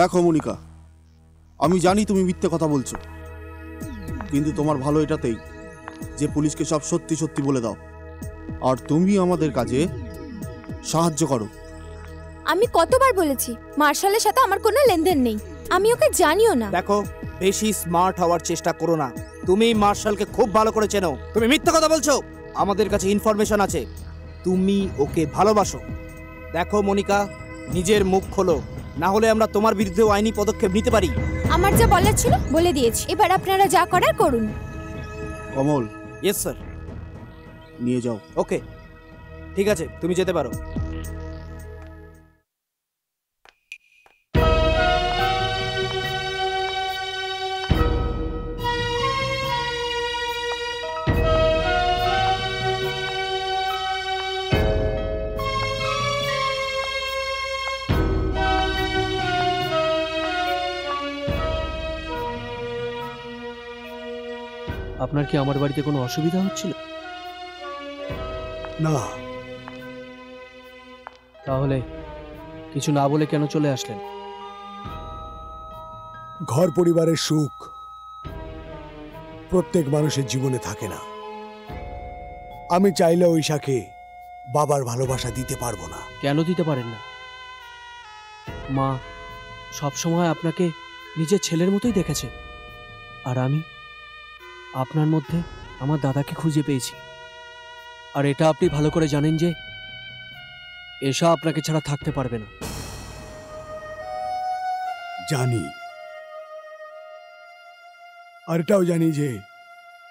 দেখো মনিকা, আমি জানি তুমি মিথ্যে কথা বলছো, কিন্তু তোমার ভালো এটাতেই যে পুলিশকে সব সত্যি সত্যি বলে দাও, আর তুমি আমাদের কাজে সাহায্য করো। আমি কতবার বলেছি মার্শালের সাথে আমার কোনো লেনদেন নেই, আমি ওকে জানিও না। দেখো, বেশি স্মার্ট হওয়ার চেষ্টা করো না। তুমি মার্শালকে খুব ভালো করে চেনো, তুমি মিথ্যে কথা বলছো। আমাদের কাছে ইনফরমেশন আছে তুমি ওকে ভালোবাসো। দেখো মনিকা, নিজের মুখ খোলো, না হলে আমরা তোমার বিরুদ্ধেও আইনি পদক্ষেপ নিতে পারি। আমার যা বলার ছিল বলে দিয়েছি, এবার আপনারা যা করার করুন। কমল। Yes sir. নিয়ে যাও। ওকে, ঠিক আছে, তুমি যেতে পারো। আপনার কি আমার বাড়িতে কোনো অসুবিধা হচ্ছিল? না। তাহলে কিছু না বলে কেন চলে আসলেন? ঘর পরিবারের সুখ প্রত্যেক মানুষের জীবনে থাকে না। আমি চাইলেও ঈশাকে বাবার ভালোবাসা দিতে পারবো না। কেন দিতে পারেন না? মা সবসময় আপনাকে নিজের ছেলের মতোই দেখেছে, আর আমি আপনার মধ্যে আমার দাদাকে খুঁজে পেয়েছি। আর এটা আপনি ভালো করে জানেন যে এশা আপনাকে ছাড়া থাকতে পারবে না। জানি, আর এটাও জানি যে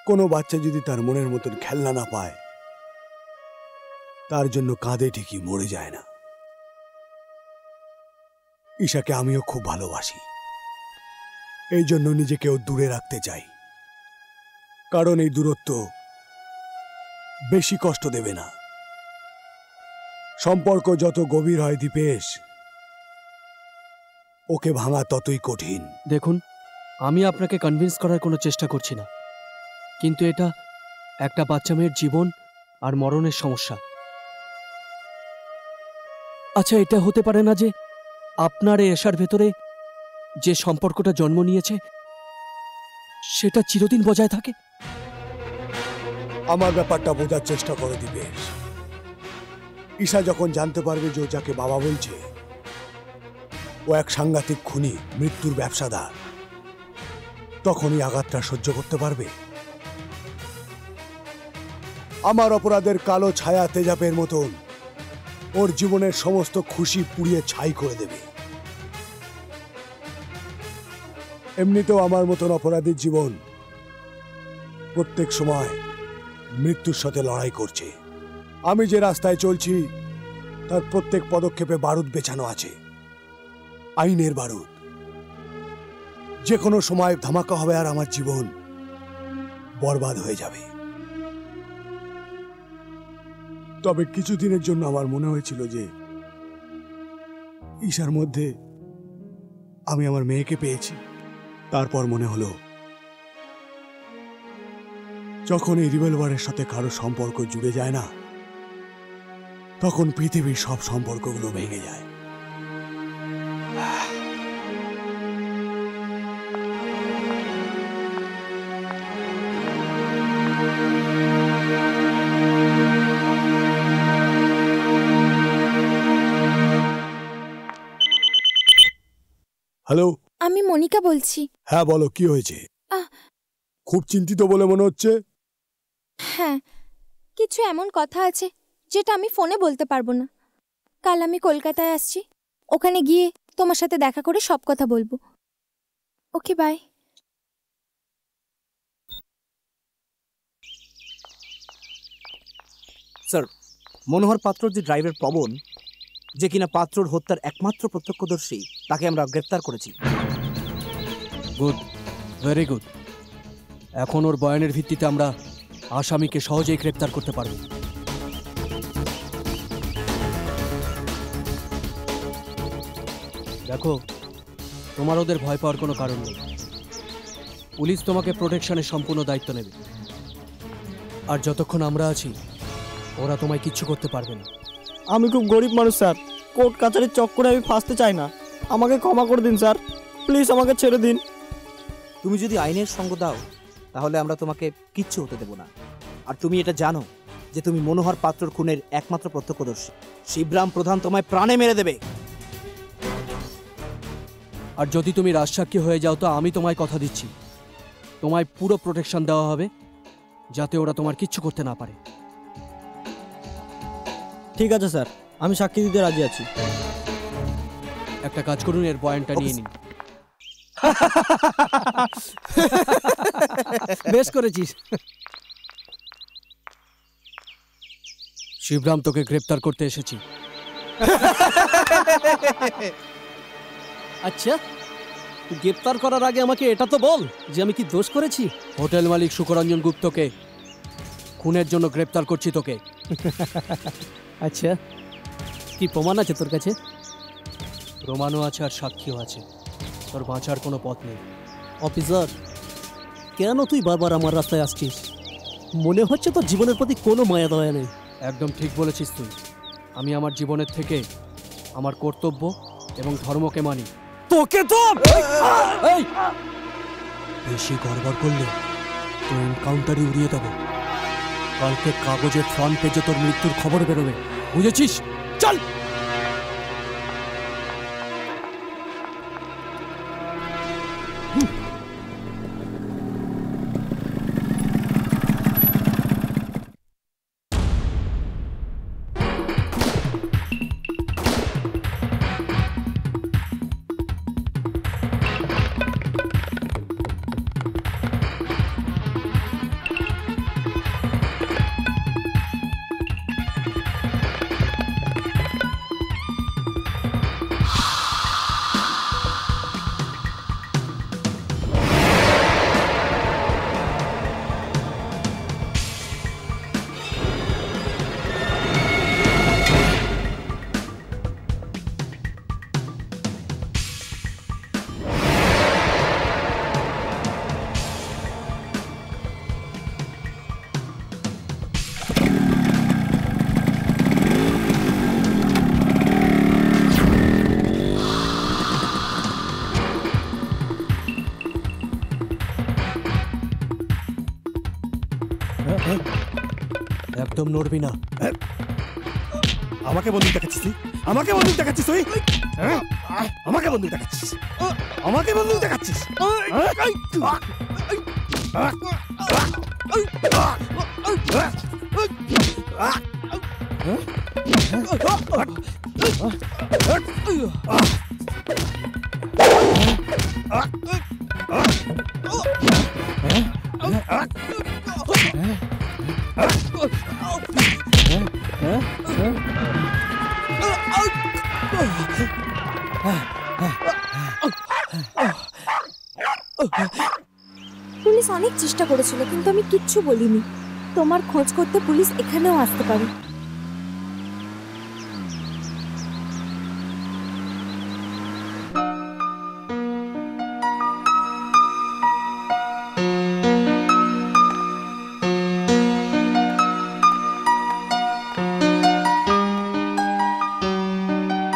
কোনো বাচ্চা যদি তার মনের মতন খেলনা না পায় তার জন্য কাঁদে ঠিকই, মরে যায় না। ঈশাকে আমিও খুব ভালোবাসি, এই জন্য নিজেকেও দূরে রাখতে চাই, কারণ এই দূরত্ব বেশি কষ্ট দেবে না। সম্পর্ক যত গভীর হয় দীপেশ, ওকে ভাঙা ততই কঠিন। দেখুন, আমি আপনাকে কনভিন্স করার কোনো চেষ্টা করছি না, কিন্তু এটা একটা বাচ্চা মেয়ের জীবন আর মরণের সমস্যা। আচ্ছা, এটা হতে পারে না যে আপনার এই এশার ভেতরে যে সম্পর্কটা জন্ম নিয়েছে সেটা চিরদিন বজায় থাকে? আমার ব্যাপারটা বোঝার চেষ্টা করো দীপেশ। ঈশা যখন জানতে পারবে যে ও যাকে বাবা বলছে ও এক সাংঘাতিক খুনি, মৃত্যুর ব্যবসাদার, তখনই আঘাতটা সহ্য করতে পারবে? আমার অপরাধের কালো ছায়া তেজাবের মতন ওর জীবনের সমস্ত খুশি পুড়িয়ে ছাই করে দেবে। এমনিতেও আমার মতন অপরাধীর জীবন প্রত্যেক সময় মৃত্যুর সাথে লড়াই করছে। আমি যে রাস্তায় চলছি তার প্রত্যেক পদক্ষেপে বারুদ বেছানো আছে, আইনের বারুদ। যে কোনো সময় ধামাকা হবে আর আমার জীবন বরবাদ হয়ে যাবে। তবে কিছুদিনের জন্য আমার মনে হয়েছিল যে ঈশার মধ্যে আমি আমার মেয়েকে পেয়েছি। তারপর মনে হলো যখন এই রিভলভারের সাথে কারো সম্পর্ক জুড়ে যায় না, তখন পৃথিবীর সব সম্পর্কগুলো ভেঙে যায়। হ্যালো, আমি মনিকা বলছি। হ্যাঁ বলো, কি হয়েছে? খুব চিন্তিত বলে মনে হচ্ছে। হ্যাঁ, কিছু এমন কথা আছে যেটা আমি ফোনে বলতে পারবো না। কাল আমি কলকাতায় আসছি, ওখানে গিয়ে তোমার সাথে দেখা করে সব কথা বলবো। ওকে, বাই। স্যার, মনোহর পাত্রর যে ড্রাইভার পবন, যে কিনা পাত্রর হত্যার একমাত্র প্রত্যক্ষদর্শী, তাকে আমরা গ্রেফতার করেছি। Good, very good. এখন ওর বয়ানের ভিত্তিতে আমরা আসামিকে সহজেই গ্রেপ্তার করতে পারব। দেখো, তোমার ওদের ভয় পাওয়ার কোনো কারণ নেই। পুলিশ তোমাকে প্রোটেকশনের সম্পূর্ণ দায়িত্ব নেবে, আর যতক্ষণ আমরা আছি ওরা তোমায় কিচ্ছু করতে পারবে না। আমি খুব গরিব মানুষ স্যার, কোর্ট কাছারির চক্করে আমি ফাঁসতে চাই না। আমাকে ক্ষমা করে দিন স্যার, প্লিজ আমাকে ছেড়ে দিন। তুমি যদি আইনের সঙ্গ দাও তাহলে আমরা তোমাকে কিচ্ছু হতে দেব না। আর তুমি এটা জানো যে তুমি মনোহর পাত্রর খুনের একমাত্র প্রত্যক্ষদর্শী। শিবরাম প্রধান তোমায় প্রাণে মেরে দেবে। আর যদি তুমি রাজসাক্ষী হয়ে যাও তো আমি তোমায় কথা দিচ্ছি, তোমায় পুরো প্রোটেকশন দেওয়া হবে যাতে ওরা তোমার কিচ্ছু করতে না পারে। ঠিক আছে স্যার, আমি সাক্ষী দিতে রাজি আছি। একটা কাজ করুন, এর পয়েন্টটা নিয়ে নিন। বেশ করেছিস। শিবরাম, তোকে গ্রেপ্তার করতে এসেছি। আচ্ছা, গ্রেপ্তার করার আগে আমাকে এটা তো বল যে আমি কি দোষ করেছি। হোটেল মালিক সুকরঞ্জন গুপ্তকে খুনের জন্য গ্রেপ্তার করছি তোকে। আচ্ছা, কি প্রমাণ আছে তোর কাছে? প্রমাণও আছে আর সাক্ষীও আছে। তোর বাঁচার কোনো পথ নেই। অফিসার, কেন তুই বারবার আমার রাস্তায় আসছিস? মনে হচ্ছে তোর জীবনের প্রতি কোনো মায়া দয়া নেই। একদম ঠিক বলেছিস তুই। আমি আমার জীবনের থেকে আমার কর্তব্য এবং ধর্মকে মানি। তোকে তো এই বেশি গড়বড় করলে তো এনকাউন্টারই উড়িয়ে দেবো। কালকে কাগজের ফ্রন্ট পেজে তোর মৃত্যুর খবর বেরোবে, বুঝেছিস? চল। একদম নড়বি না। আমাকে বন্দুক দেখাচ্ছিস তুই? আমাকে বন্দুক দেখাচ্ছিস তুই? হ্যাঁ? আমাকে বন্দুক দেখাচ্ছিস? আমাকে বন্দুক দেখাচ্ছিস? পুলিশ অনেক চেষ্টা করেছিল, কিন্তু আমি কিচ্ছু বলিনি। তোমার খোঁজ করতে পুলিশ এখানেও আসতে পারে।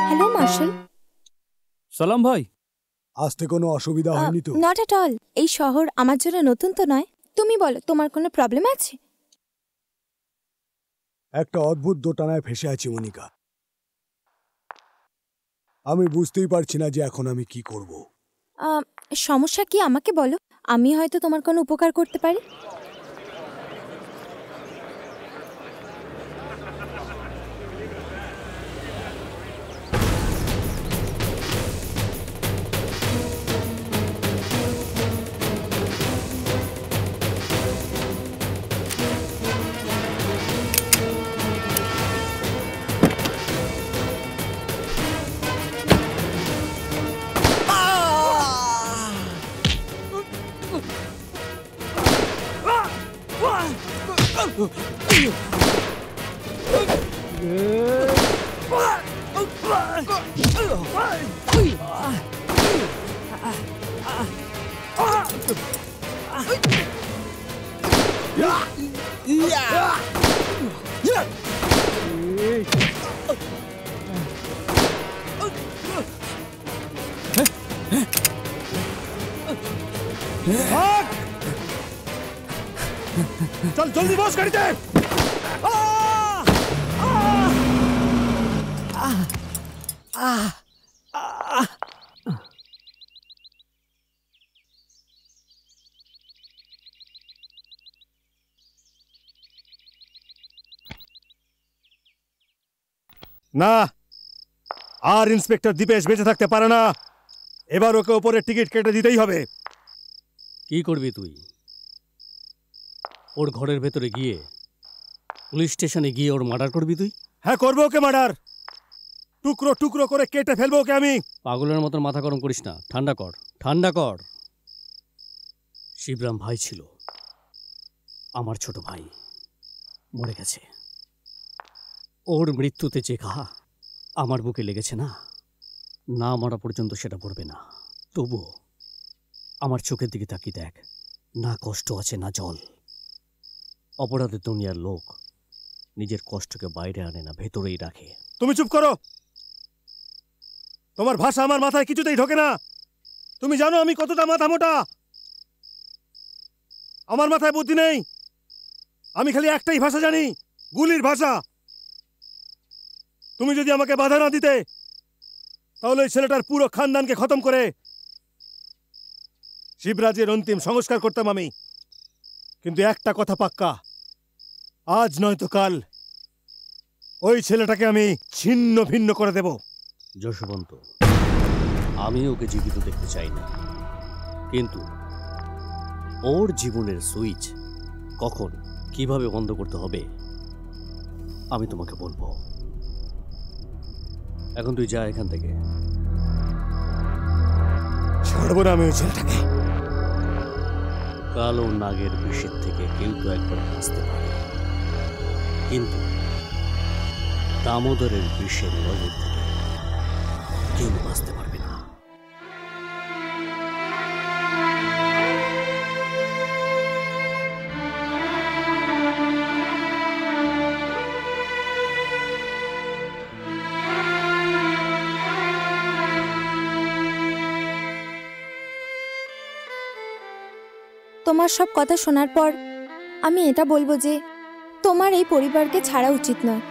Hello Marshal. সালাম ভাই। আসতে কোনো অসুবিধা হয়নি তো? Not at all. এই শহর আমার জন্য নতুন তো নয়। তুমি বলো, তোমার কোনো প্রবলেম আছে? একটা অদ্ভুত দোটানায় ফেসে আছি মনিকা। আমি বুঝতেই পারছি না যে এখন আমি কি করব। সমস্যা কি আমাকে বলো, আমি হয়তো তোমার কোনো উপকার করতে পারি। চল জলদি বস গাড়িতে। না, আর ইন্সপেক্টর দীপেশ বেঁচে থাকতে পারে না। এবার ওকে ওপরে টিকিট কেটে দিতেই হবে। কি করবি তুই? ওর ঘরের ভেতরে গিয়ে পুলিশ স্টেশনে গিয়ে ওর মার্ডার করবি তুই? হ্যাঁ, করবো ওকে মার্ডার। টুকরো টুকরো করে কেটে ফেলবো ওকে আমি। পাগলের মতন মাথা গরম করিস না, ঠান্ডা কর, ঠান্ডা কর। শিবরাম ভাই ছিল, আমার ছোট ভাই, মরে গেছে। ওর মৃত্যুতে যে ঘা আমার বুকে লেগেছে না, না মরা পর্যন্ত সেটা পড়বে না। তবুও আমার চোখের দিকে তাকিয়ে দেখ, না কষ্ট আছে না জল। অপরাধের দুনিয়ার লোক নিজের কষ্টকে বাইরে আনে না, ভেতরেই রাখে। তুমি চুপ করো। তোমার ভাষা আমার মাথায় কিছুতেই ঢোকে না। তুমি জানো আমি কতটা মাথা মোটা। আমার মাথায় বুদ্ধি নেই। আমি খালি একটাই ভাষা জানি, গুলির ভাষা। তুমি যদি আমাকে বাধা না দিতে তাহলে ওই ছেলেটার পুরো খানদানকে খতম করে শিবরাজের অন্তিম সংস্কার করতাম আমি। কিন্তু একটা কথা পাক্কা, আজ নয়তো কাল ওই ছেলেটাকে আমি ছিন্ন ভিন্ন করে দেব। যশবন্ত, আমি ওকে জীবিত দেখতে চাই না, কিন্তু ওর জীবনের সুইচ কখন কিভাবে বন্ধ করতে হবে আমি তোমাকে বলবো। এখন তুই যা এখান থেকে। ছাড়বো না আমি ওই ছেলেটাকে। কালো নাগের বিষের থেকে কেউ তো একবার বাঁচতে পারে, কিন্তু দামোদরের বিষের নজর থেকে কেউ বাঁচতে পারবে না। তোমার সব কথা শোনার পর আমি এটা বলবো যে তোমার এই পরিবারকে ছাড়া উচিত নয়।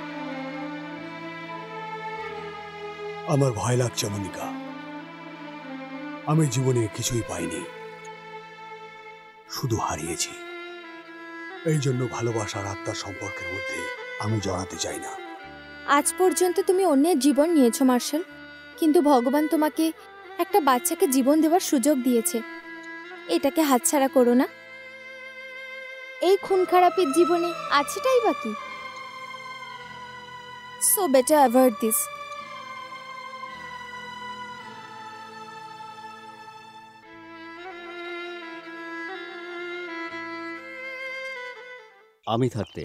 আমার ভয় লাগছে মনিকা। আমি জীবনে কিছুই পাইনি, শুধু হারিয়েছি। এই জন্য ভালোবাসার আত্মার সম্পর্কের মধ্যে আমি জড়াতে চাই না। আজ পর্যন্ত তুমি অন্যের জীবন নিয়েছো মার্শাল, কিন্তু ভগবান তোমাকে একটা বাচ্চাকে জীবন দেওয়ার সুযোগ দিয়েছে। এটাকে হাতছাড়া করো না। এই খুন খারাপের জীবনে আছেটাই বাকি। So better avoid this. আমি থাকতে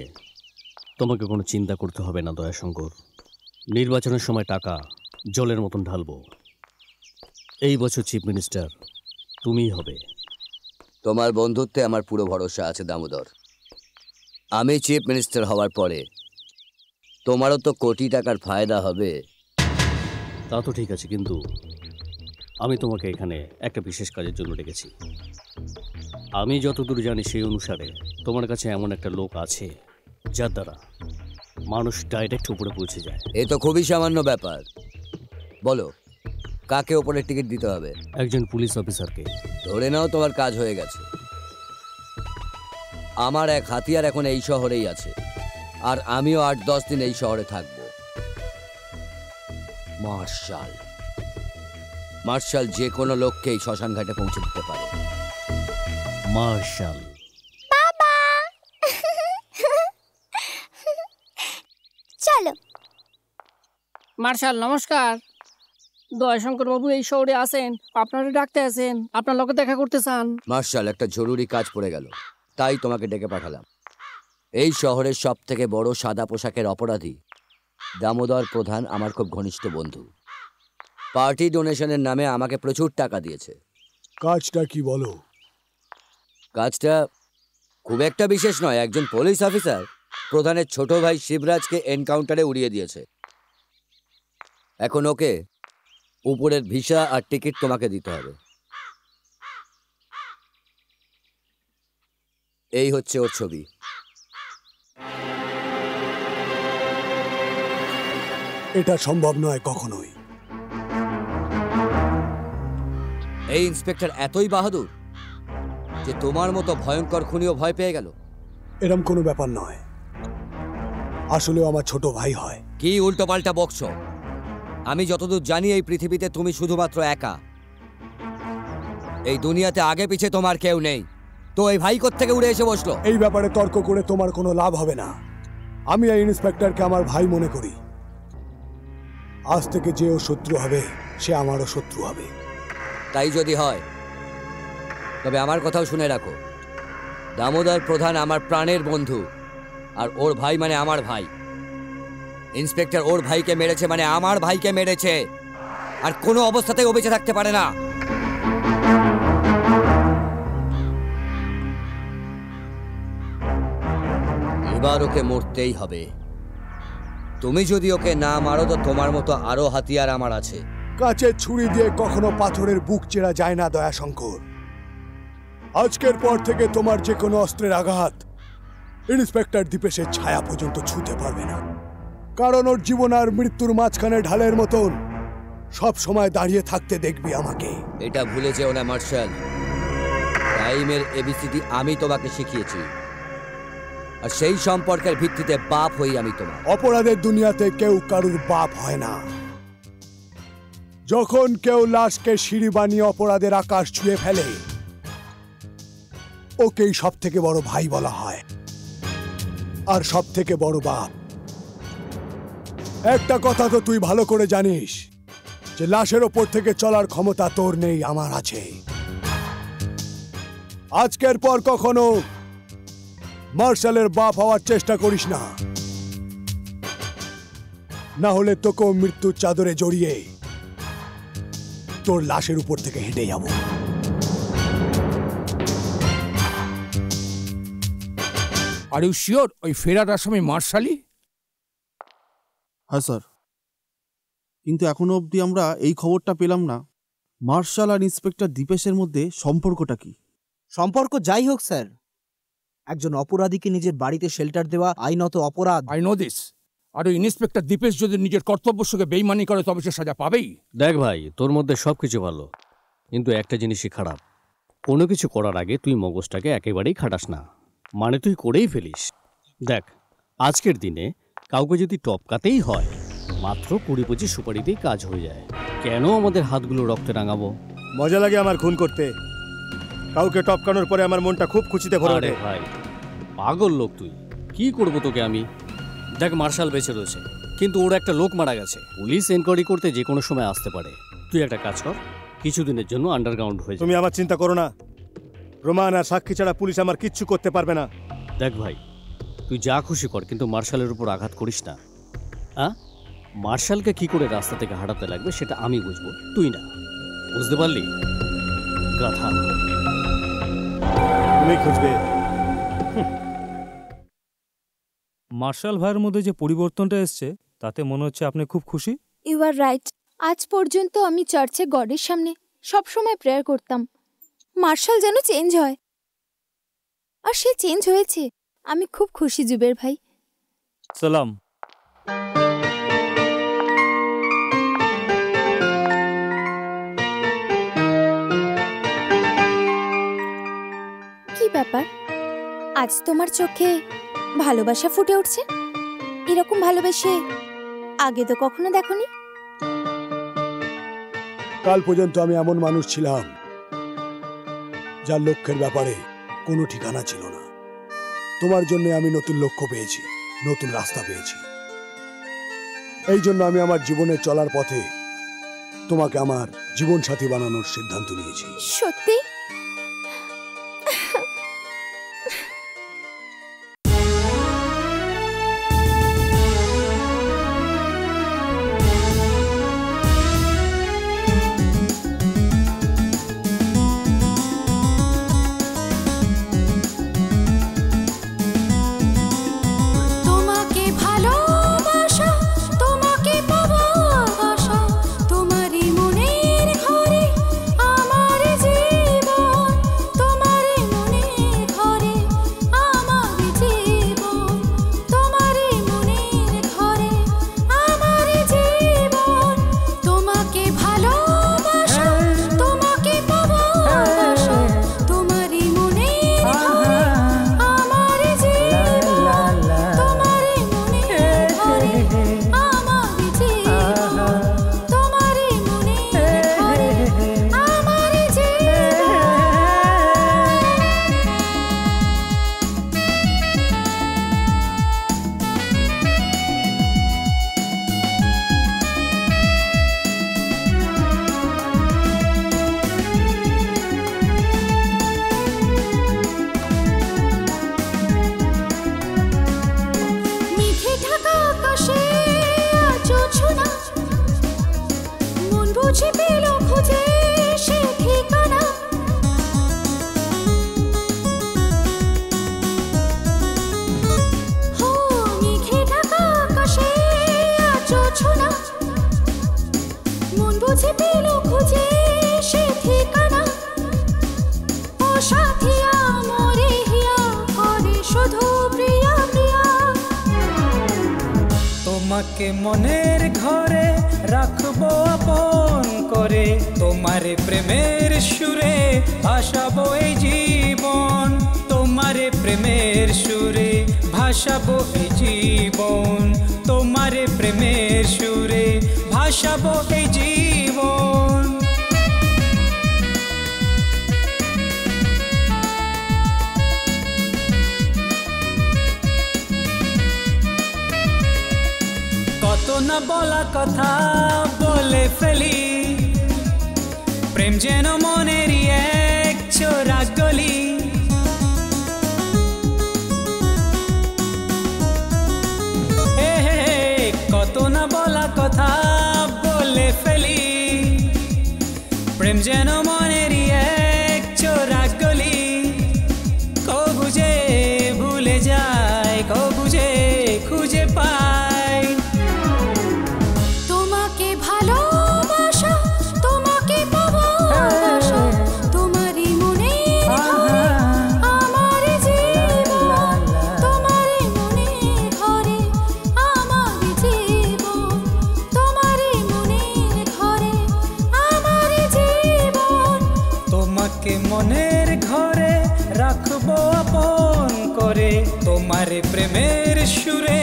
তোমাকে কোনো চিন্তা করতে হবে না দয়াশঙ্কর। নির্বাচনের সময় টাকা জলের মতন ঢালবো। এই বছর চিফ মিনিস্টার তুমিই হবে। তোমার বন্ধুত্বে আমার পুরো ভরসা আছে দামোদর। আমি চিফ মিনিস্টার হওয়ার পরে তোমারও তো কোটি টাকার ফায়দা হবে। তা তো ঠিক আছে, কিন্তু আমি তোমাকে এখানে একটা বিশেষ কাজের জন্য ডেকেছি। আমি যতদূর জানি সেই অনুসারে তোমার কাছে এমন একটা লোক আছে যার দ্বারা মানুষ ডাইরেক্ট উপরে পৌঁছে যায়। এ তো খুবই সামান্য ব্যাপার। বলো, কাকে ওপরের টিকিট দিতে হবে? একজন পুলিশ অফিসারকে। ধরে নাও তোমার কাজ হয়ে গেছে। আমার এক হাতিয়ার এখন এই শহরেই আছে, আর আমিও ৮-১০ দিন এই শহরে থাকব। মার্শাল। মার্শাল যে কোনো লোককেই শ্মশান ঘাটে পৌঁছে দিতে পারে। মার্শাল। চলো। মার্শাল নমস্কার। দয়াশঙ্কর বাবু এই শহরে আসেন, আপনারা ডাকতে আসেন, আপনার লোকে দেখা করতে চান। মার্শাল, একটা জরুরি কাজ পড়ে গেল, তাই তোমাকে ডেকে পাঠালাম। এই শহরের সব থেকে বড় সাদা পোশাকের অপরাধী দামোদর প্রধান আমার খুব ঘনিষ্ঠ বন্ধু। পার্টি ডোনেশনের নামে আমাকে প্রচুর টাকা দিয়েছে। কাজটা কি বলো? কাজটা খুব একটা বিশেষ নয়। একজন পুলিশ অফিসার প্রধানের ছোট ভাই শিবরাজকে এনকাউন্টারে উড়িয়ে দিয়েছে। এখন ওকে উপরের ভিসা আর টিকিট তোমাকে দিতে হবে। এই হচ্ছে ওর ছবি। এটা সম্ভব নয় কখনোই। এই ইন্সপেক্টর এতই বাহাদুর যে তোমার মতো ভয়ঙ্কর খুনিও ভয় পেয়ে গেল। এরম কোনো ব্যাপার নয়, আসলেও আমার ছোট ভাই হয়। কি উল্টো পাল্টা বকছো? আমি যতদূর জানি এই পৃথিবীতে তুমি শুধুমাত্র একা। এই দুনিয়াতে আগে পিছে তোমার কেউ নেই। তো এই ভাই কোত্থেকে উড়ে এসে বসলো? এই ব্যাপারে তর্ক করে তোমার কোনো লাভ হবে না। আমি এই ইন্সপেক্টরকে আমার ভাই মনে করি। আজ থেকে যে ও শত্রু হবে সে আমারও শত্রু হবে। তাই যদি হয় তবে আমার কথাও শুনে রাখো, দামোদর প্রধান আমার প্রাণের বন্ধু, আর ওর ভাই মানে আমার ভাই। ইন্সপেক্টর ওর ভাইকে মেরেছে মানে আমার ভাইকে মেরেছে, আর কোনো অবস্থাতেই ও বেঁচে থাকতে পারে না। এবার ওকে মরতেই হবে। তুমি যদি ওকে না মারো তো তোমার মতো আরো হাতিয়ার আমার আছে। কাঁচের ছুরি দিয়ে কখনো পাথরের বুক চেরা যায় না দয়াশঙ্কর। আজকের পর থেকে তোমার যে কোনো অস্ত্রের আঘাত ইন্সপেক্টর দীপেশের ছায়া পর্যন্ত ছুঁতে পারবে না, কারণ ওর জীবন আর মৃত্যুর মাঝখানে ঢালের মতন সব সময় দাঁড়িয়ে থাকতে দেখবি আমাকে। এটা ভুলে যেও না মার্শাল, টাইমের এবিসিডি আমি তোমাকে শিখিয়েছি, আর সেই সম্পর্কের ভিত্তিতে বাপ হই আমি তোমার। অপরাধের দুনিয়াতে কেউ কারুর বাপ হয় না। যখন কেউ লাশকে সিঁড়ি বানিয়ে অপরাধের আকাশ ছুঁয়ে ফেলে, ওকেই সব থেকে বড় ভাই বলা হয়, আর সব থেকে বড় বাপ। একটা কথা তো তুই ভালো করে জানিস যে লাশের ওপর থেকে চলার ক্ষমতা তোর নেই, আমার আছে। আজকের পর কখনো মার্শালের বাপ হওয়ার চেষ্টা করিস না, না হলে তোকেও মৃত্যুর চাদরে জড়িয়ে তোর লাশের উপর থেকে হেঁটে যাব। আর ইউ শিওর ওই ফেরার আসামি মার্শালই? হ্যাঁ স্যার, কিন্তু এখনো অবধি আমরা এই খবরটা পেলাম না মার্শাল আর ইন্সপেক্টর দীপেশের মধ্যে সম্পর্কটা কি। সম্পর্ক যাই হোক স্যার, একজন অপরাধীকে নিজের বাড়িতে শেল্টার দেওয়া আইনত অপরাধ। I know this. আর ওই ইন্সপেক্টর দীপেশ যদি নিজের কর্তব্যের সঙ্গে বেইমানি করে তবে সে সাজা পাবেই। দেখ ভাই, তোর মধ্যে সব কিছু ভালো, কিন্তু একটা জিনিসই খারাপ। কোনো কিছু করার আগে তুই মগজটাকে একেবারেই খাটাস না, মানে তুই করেই ফেলিস। দেখ, আজকের দিনে কাউকে যদি টপকাতেই হয় মাত্র 20-25 সুপারিতেই কাজ হয়ে যায়। কেন আমাদের হাতগুলো রক্তে রাঙাবো? মজা লাগে আমার খুন করতে, কাউকে টপকানোর পরে আমার মনটা খুব খুশিতে ভরে ওঠে। ভাই পাগল লোক তুই, কি করবো তোকে আমি? দেখ, মার্শাল বেঁচে রয়েছে, কিন্তু ওর একটা লোক মারা গেছে। পুলিশ এনকোয়ারি করতে যে কোনো সময় আসতে পারে। তুই একটা কাজ কর, কিছুদিনের জন্য আন্ডারগ্রাউন্ড হয়ে যা। তুমি আমার চিন্তা করো না, প্রমাণ আর সাক্ষী ছাড়া পুলিশ আমার কিচ্ছু করতে পারবে না। দেখ ভাই, তুই যা খুশি কর, কিন্তু মার্শালের উপর আঘাত করিস না। হ্যাঁ, মার্শালকে কি করে রাস্তা থেকে হাঁটাতে লাগবে সেটা আমি বুঝবো, তুই না। বুঝতে পারলি গাধা? তুমি খুঁজবে। মার্শাল ভাইয়ের মধ্যে যে পরিবর্তনটা এসছে তাতে মনে হচ্ছে আপনি খুব খুশি। You are right. আজ পর্যন্ত আমি চার্চে গডের সামনে সব সময় প্রেয়ার করতাম মার্শাল যেন চেঞ্জ হয়, আর সে চেঞ্জ হয়েছে। আমি খুব খুশি জুবের ভাই। সালাম। কি ব্যাপার, আজ তোমার চোখে ভালোবাসা ফুটে উঠছে? এরকম ভালোবেসে আগে তো কখনো দেখোনি। কাল পর্যন্ত আমি এমন মানুষ ছিলাম যার লক্ষ্যের ব্যাপারে কোনো ঠিকানা ছিল না। তোমার জন্য আমি নতুন লক্ষ্য পেয়েছি, নতুন রাস্তা পেয়েছি। এই জন্য আমি আমার জীবনে চলার পথে তোমাকে আমার জীবনসাথী বানানোর সিদ্ধান্ত নিয়েছি। সত্যি? তোমারই মনের ঘরে আমার জীবন। তোমাকে মনের ঘরে রাখবো আপন করে, তোমারে প্রেমের সুরে ভাসাবো এই জীবন, তোমারে প্রেমের সুরে ভাসাবো এই জীবন, তোমারে প্রেমের সুরে ভাসাবো এই জীবন। কত না বলা কথা বলে ফেলি, প্রেম যেন মনেরই এক চোরা গলি, কত না বলা কথা বলে ফেলি, প্রেম যেন মনেরই এক চোরা গলি, কবু যে ভুলে যায় কবু যে খুঁজে পায়। তোমাকে ভালোবাসা তোমাকে পাবো আশা, তোমারই মনের ঘরে আমার জীবন, তোমারই মনের ঘরে আমার জীবন, তোমারই মনের ঘরে আমার জীবন। তোমাকে মনের ঘরে রাখবো আপন করে, তোমারে প্রেমের সুরে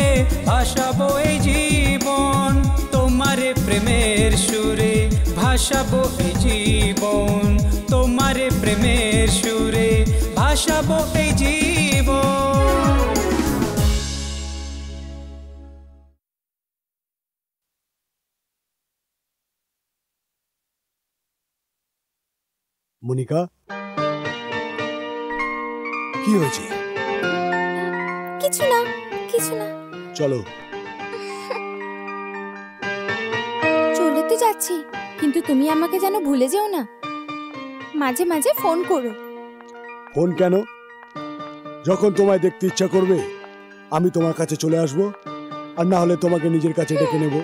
ভাসাবো এই জীবন, তোমারে প্রেমের সুরে ভাসাবো এই জীবন, তোমারে প্রেমের সুরে ভাসাবো এই জীবন। মনিকা, কি হয়েছে? কিছু না কিছু না। চলো। চলে তো যাচ্ছি, কিন্তু তুমি আমাকে যেন ভুলে যেও না, মাঝে মাঝে ফোন করো। ফোন কেন? যখন তোমায় দেখতে ইচ্ছা করবে আমি তোমার কাছে চলে আসব, আর না হলে তোমাকে নিজের কাছে ডেকে নেব।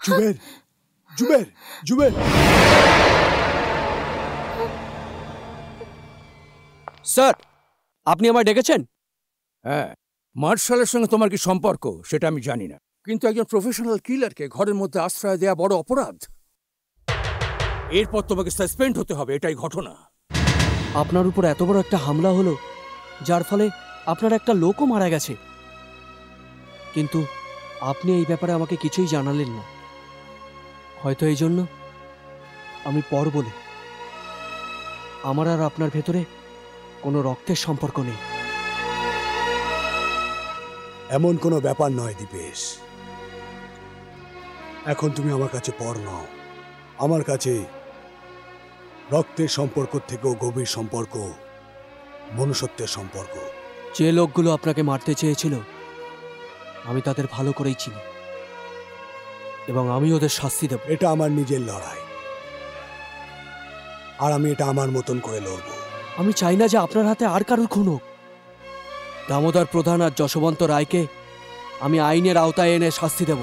জুবের, জুবের, জুবের। স্যার, আপনি আমায় ডেকেছেন? হ্যাঁ, মার্শালের সঙ্গে তোমার কি সম্পর্ক সেটা আমি জানি না, কিন্তু একজন প্রফেশনাল কিলারকে ঘরের মধ্যে আশ্রয় দেওয়া বড় অপরাধ। এরপর তোমাকে সাসপেন্ড হতে হবে, এটাই ঘটনা। আপনার উপর এত বড় একটা হামলা হলো, যার ফলে আপনার একটা লোকও মারা গেছে, কিন্তু আপনি এই ব্যাপারে আমাকে কিছুই জানালেন না। হয়তো এই জন্য আমি পর বলে আমার আর আপনার ভেতরে কোনো রক্তের সম্পর্ক নেই। এমন কোনো ব্যাপার নয় দীপেশ, এখন তুমি আমার কাছে পর নও। আমার কাছে রক্তের সম্পর্ক থেকেও গভীর সম্পর্ক মনুষ্যত্বের সম্পর্ক। যে লোকগুলো আপনাকে মারতে চেয়েছিল আমি তাদের ভালো করেই চিনি, এবং আমি ওদের শাস্তি দেব। এটা আমার নিজের লড়াই, আর আমি এটা আমার মতন করে লড়ব। আমি চাই না যে আপনার হাতে আর কারোর খুন হোক। দামোদর প্রধান আর যশবন্ত রায়কে আমি আইনের আওতায় এনে শাস্তি দেব।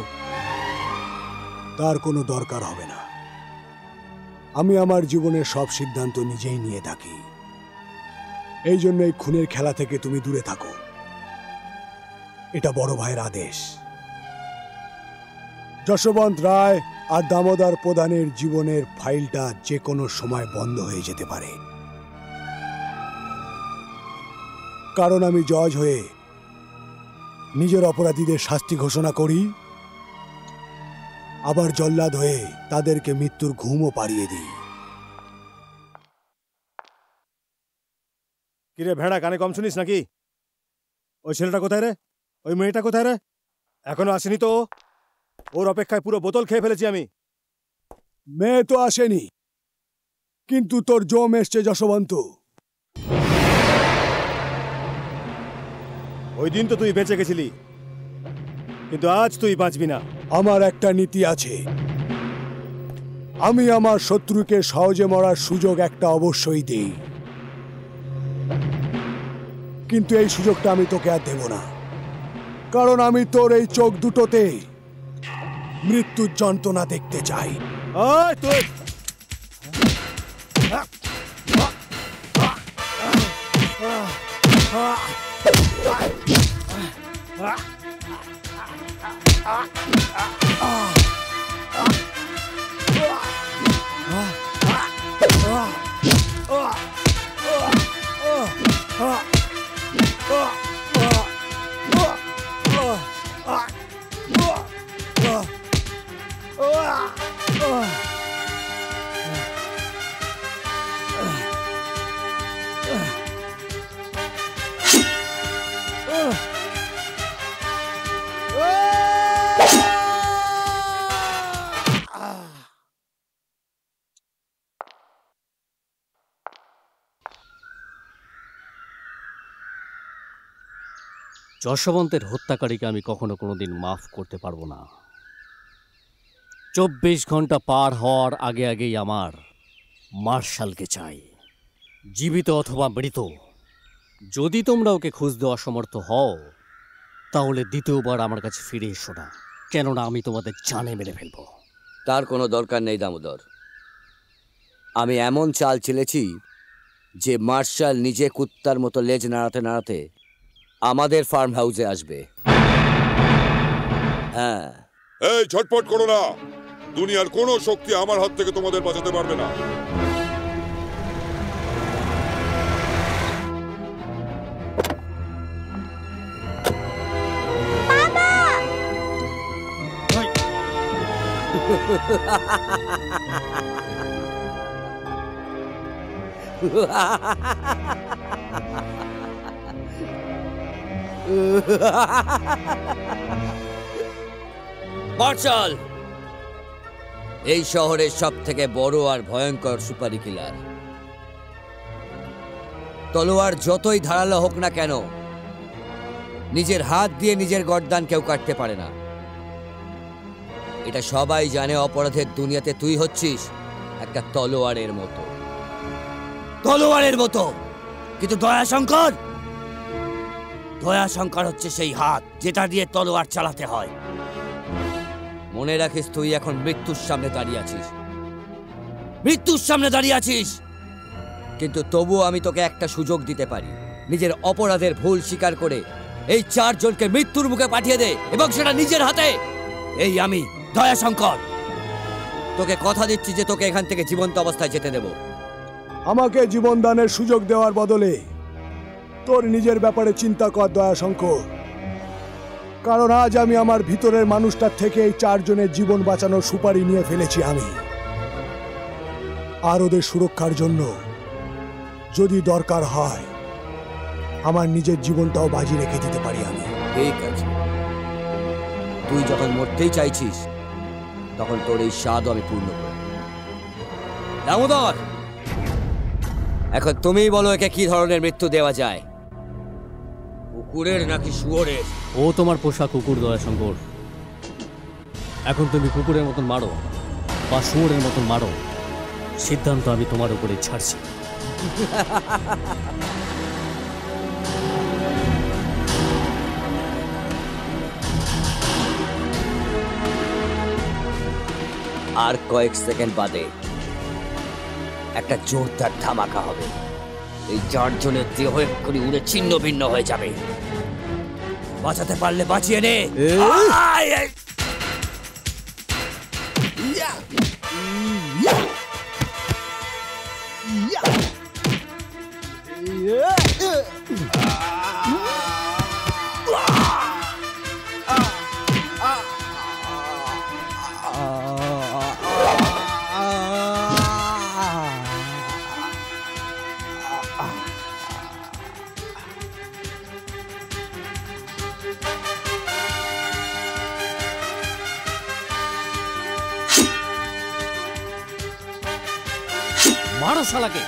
তার কোনো দরকার হবে না। আমি আমার জীবনের সব সিদ্ধান্ত নিজেই নিয়ে থাকি, এই জন্য এই খুনের খেলা থেকে তুমি দূরে থাকো। এটা বড় ভাইয়ের আদেশ। যশবন্ত রায় আর দামোদর প্রধানের জীবনের ফাইলটা যে কোনো সময় বন্ধ হয়ে যেতে পারে, কারণ আমি জজ হয়ে নিজের অপরাধীদের শাস্তি ঘোষণা করি, আবার জল্লাদ হয়ে তাদেরকে মৃত্যুর ঘুমও পাড়িয়ে দিই। কিরে ভেড়া, কানে কম শুনিস নাকি? ওই ছেলেটা কোথায় রে? ওই মেয়েটা কোথায় রে? এখনো আসেনি তো? ওর অপেক্ষায় পুরো বোতল খেয়ে ফেলেছি আমি। মেয়ে তো আসেনি, কিন্তু তোর জম এসছে যশবন্ত। ওই দিন তো তুই বেঁচে গেছিলি, কিন্তু আজ তুই বাঁচবি না। আমার একটা নীতি আছে, আমি আমার শত্রুকে সহজে মরার সুযোগ একটা অবশ্যই দিই, কিন্তু এই সুযোগটা আমি তোকে আর দেব না, কারণ আমি তোর এই চোখ দুটোতে মৃত্যুর যন্ত্রণা দেখতে চাই। তুই যশবন্তের হত্যাকারীকে আমি কখনো কোনোদিন মাফ করতে পারবো না। 24 ঘন্টা পার হওয়ার আগে আগেই আমার মার্শালকে চাই, জীবিত অথবা মৃত। যদি তোমরা ওকে খুঁজতে অসমর্থ হও তাহলে দ্বিতীয়বার আমার কাছে ফিরে এসো না, কেননা আমি তোমাদের জানে মেরে ফেলবো। তার কোনো দরকার নেই দামোদর। আমি এমন চাল চেলেছি যে মার্শাল নিজে কুত্তার মতো লেজ নাড়াতে নাড়াতে আমাদের ফার্ম হাউসে আসবে। হ্যাঁ, এই ঝটপট করো না, দুনিয়ার কোনো শক্তি আমার হাত থেকে তোমাদের বাঁচাতে পারবে না। মার্শাল এই শহরের সব থেকে বড় আর ভয়ঙ্কর সুপারি কিলার। তলোয়ার যতই ধারালো হোক না কেন, নিজের হাত দিয়ে নিজের গর্দান কেউ কাটতে পারে না। এটা সবাই জানে। অপরাধের দুনিয়াতে তুই হচ্ছিস একটা তলোয়ারের মতো, তলোয়ারের মতো। কিন্তু দয়াশঙ্কর, দয়াশঙ্কর হচ্ছে সেই হাত যেটা দিয়ে তলোয়ার চালাতে হয়। মনে রাখিস, তুই এখন মৃত্যুর সামনে দাঁড়িয়ে আছিস, মৃত্যুর সামনে দাঁড়িয়ে আছিস। কিন্তু তবুও আমি তোকে একটা সুযোগ দিতে পারি। নিজের অপরাধের ভুল স্বীকার করে এই 4 জনকে মৃত্যুর মুখে পাঠিয়ে দে, এবং সেটা নিজের হাতে। এই আমি দয়াশঙ্কর তোকে কথা দিচ্ছি যে তোকে এখান থেকে জীবন্ত অবস্থায় যেতে দেব। আমাকে জীবনদানের সুযোগ দেওয়ার বদলে তোর নিজের ব্যাপারে চিন্তা কর দয়াশঙ্কর, কারণ আজ আমি আমার ভিতরের মানুষটার থেকে এই 4 জনের জীবন বাঁচানোর সুপারি নিয়ে ফেলেছি আমি। আর ওদের সুরক্ষার জন্য যদি দরকার হয় আমার নিজের জীবনটাও বাজি রেখে দিতে পারি আমি। ঠিক আছে, তুই যখন মরতেই চাইছিস তখন তোর এই স্বাদও আমি পূর্ণ করব। দামোদর, এখন তুমিই বলো একে কি ধরনের মৃত্যু দেওয়া যায়, কুকুরের নাকি শুয়োরের? ও তোমার পোষা কুকুর দয়াশঙ্কর। এখন তুমি কুকুরের মতন মারো বা শুয়োরের মতন মারো, সিদ্ধান্ত আমি তোমার উপরে ছাড়ছি। আর কয়েক সেকেন্ড বাদে একটা জোরদার ধামাকা হবে। এই 4 জনের দেহ এক্ষুনি উড়ে ছিন্ন ভিন্ন হয়ে যাবে। বাঁচাতে পারলে বাঁচিয়ে নে। মারো শালাকে।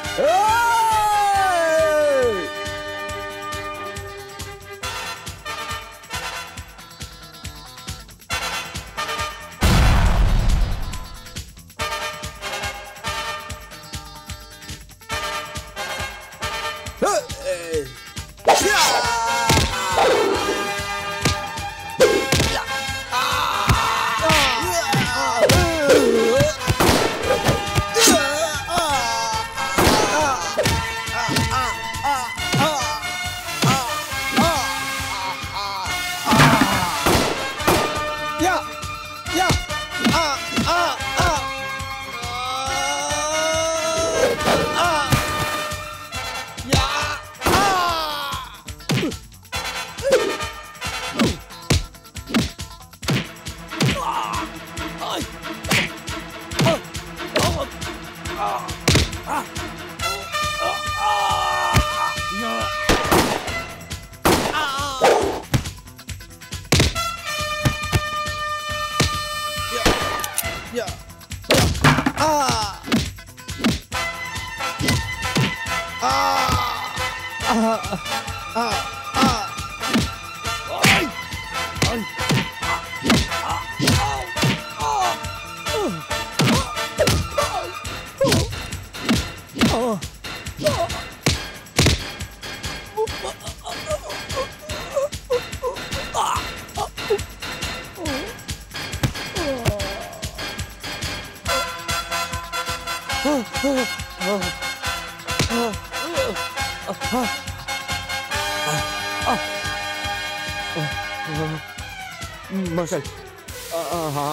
মার্শাল,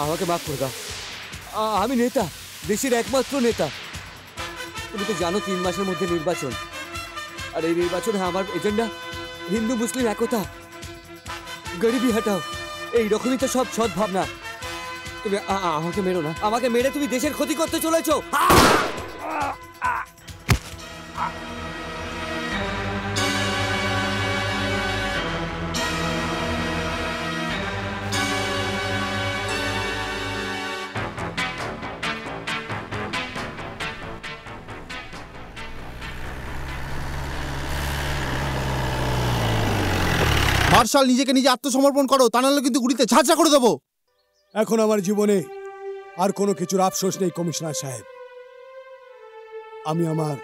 আমাকে মাফ করে দাও। আমি নেতা, দেশের একমাত্র নেতা। তুমি তো জানো 3 মাসের মধ্যে নির্বাচন, আর এই নির্বাচনে আমার এজেন্ডা হিন্দু মুসলিম একতা, গরিবি হটাও, এইরকমই তো সব সৎ ভাবনা। তুমি আমাকে মেরো না, আমাকে মেরে তুমি দেশের ক্ষতি করতে চলেছো। মার্শাল, নিজেকে নিজে আত্মসমর্পণ করো, তা নাহলে কিন্তু গুলিতে ঝাঁঝরা করে দেবো। এখন আমার জীবনে আর কোনো কিছুর আফসোস নেই কমিশনার সাহেব। আমি আমার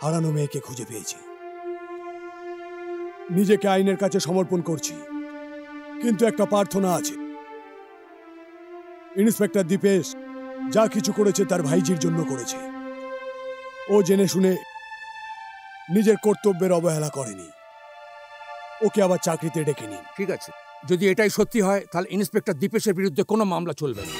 হারানো মেয়েকে খুঁজে পেয়েছি, নিজেকে আইনের কাছে সমর্পণ করছি, কিন্তু একটা প্রার্থনা আছে। ইন্সপেক্টর দীপেশ যা কিছু করেছে তার ভাইজির জন্য করেছে। ও জেনে শুনে নিজের কর্তব্যের অবহেলা করেনি। ওকে আবার চাকরিতে ডেকে নিন। ঠিক আছে, যদি এটাই সত্যি হয় তাহলে ইন্সপেক্টর দীপেশের বিরুদ্ধে কোনো মামলা চলবে না।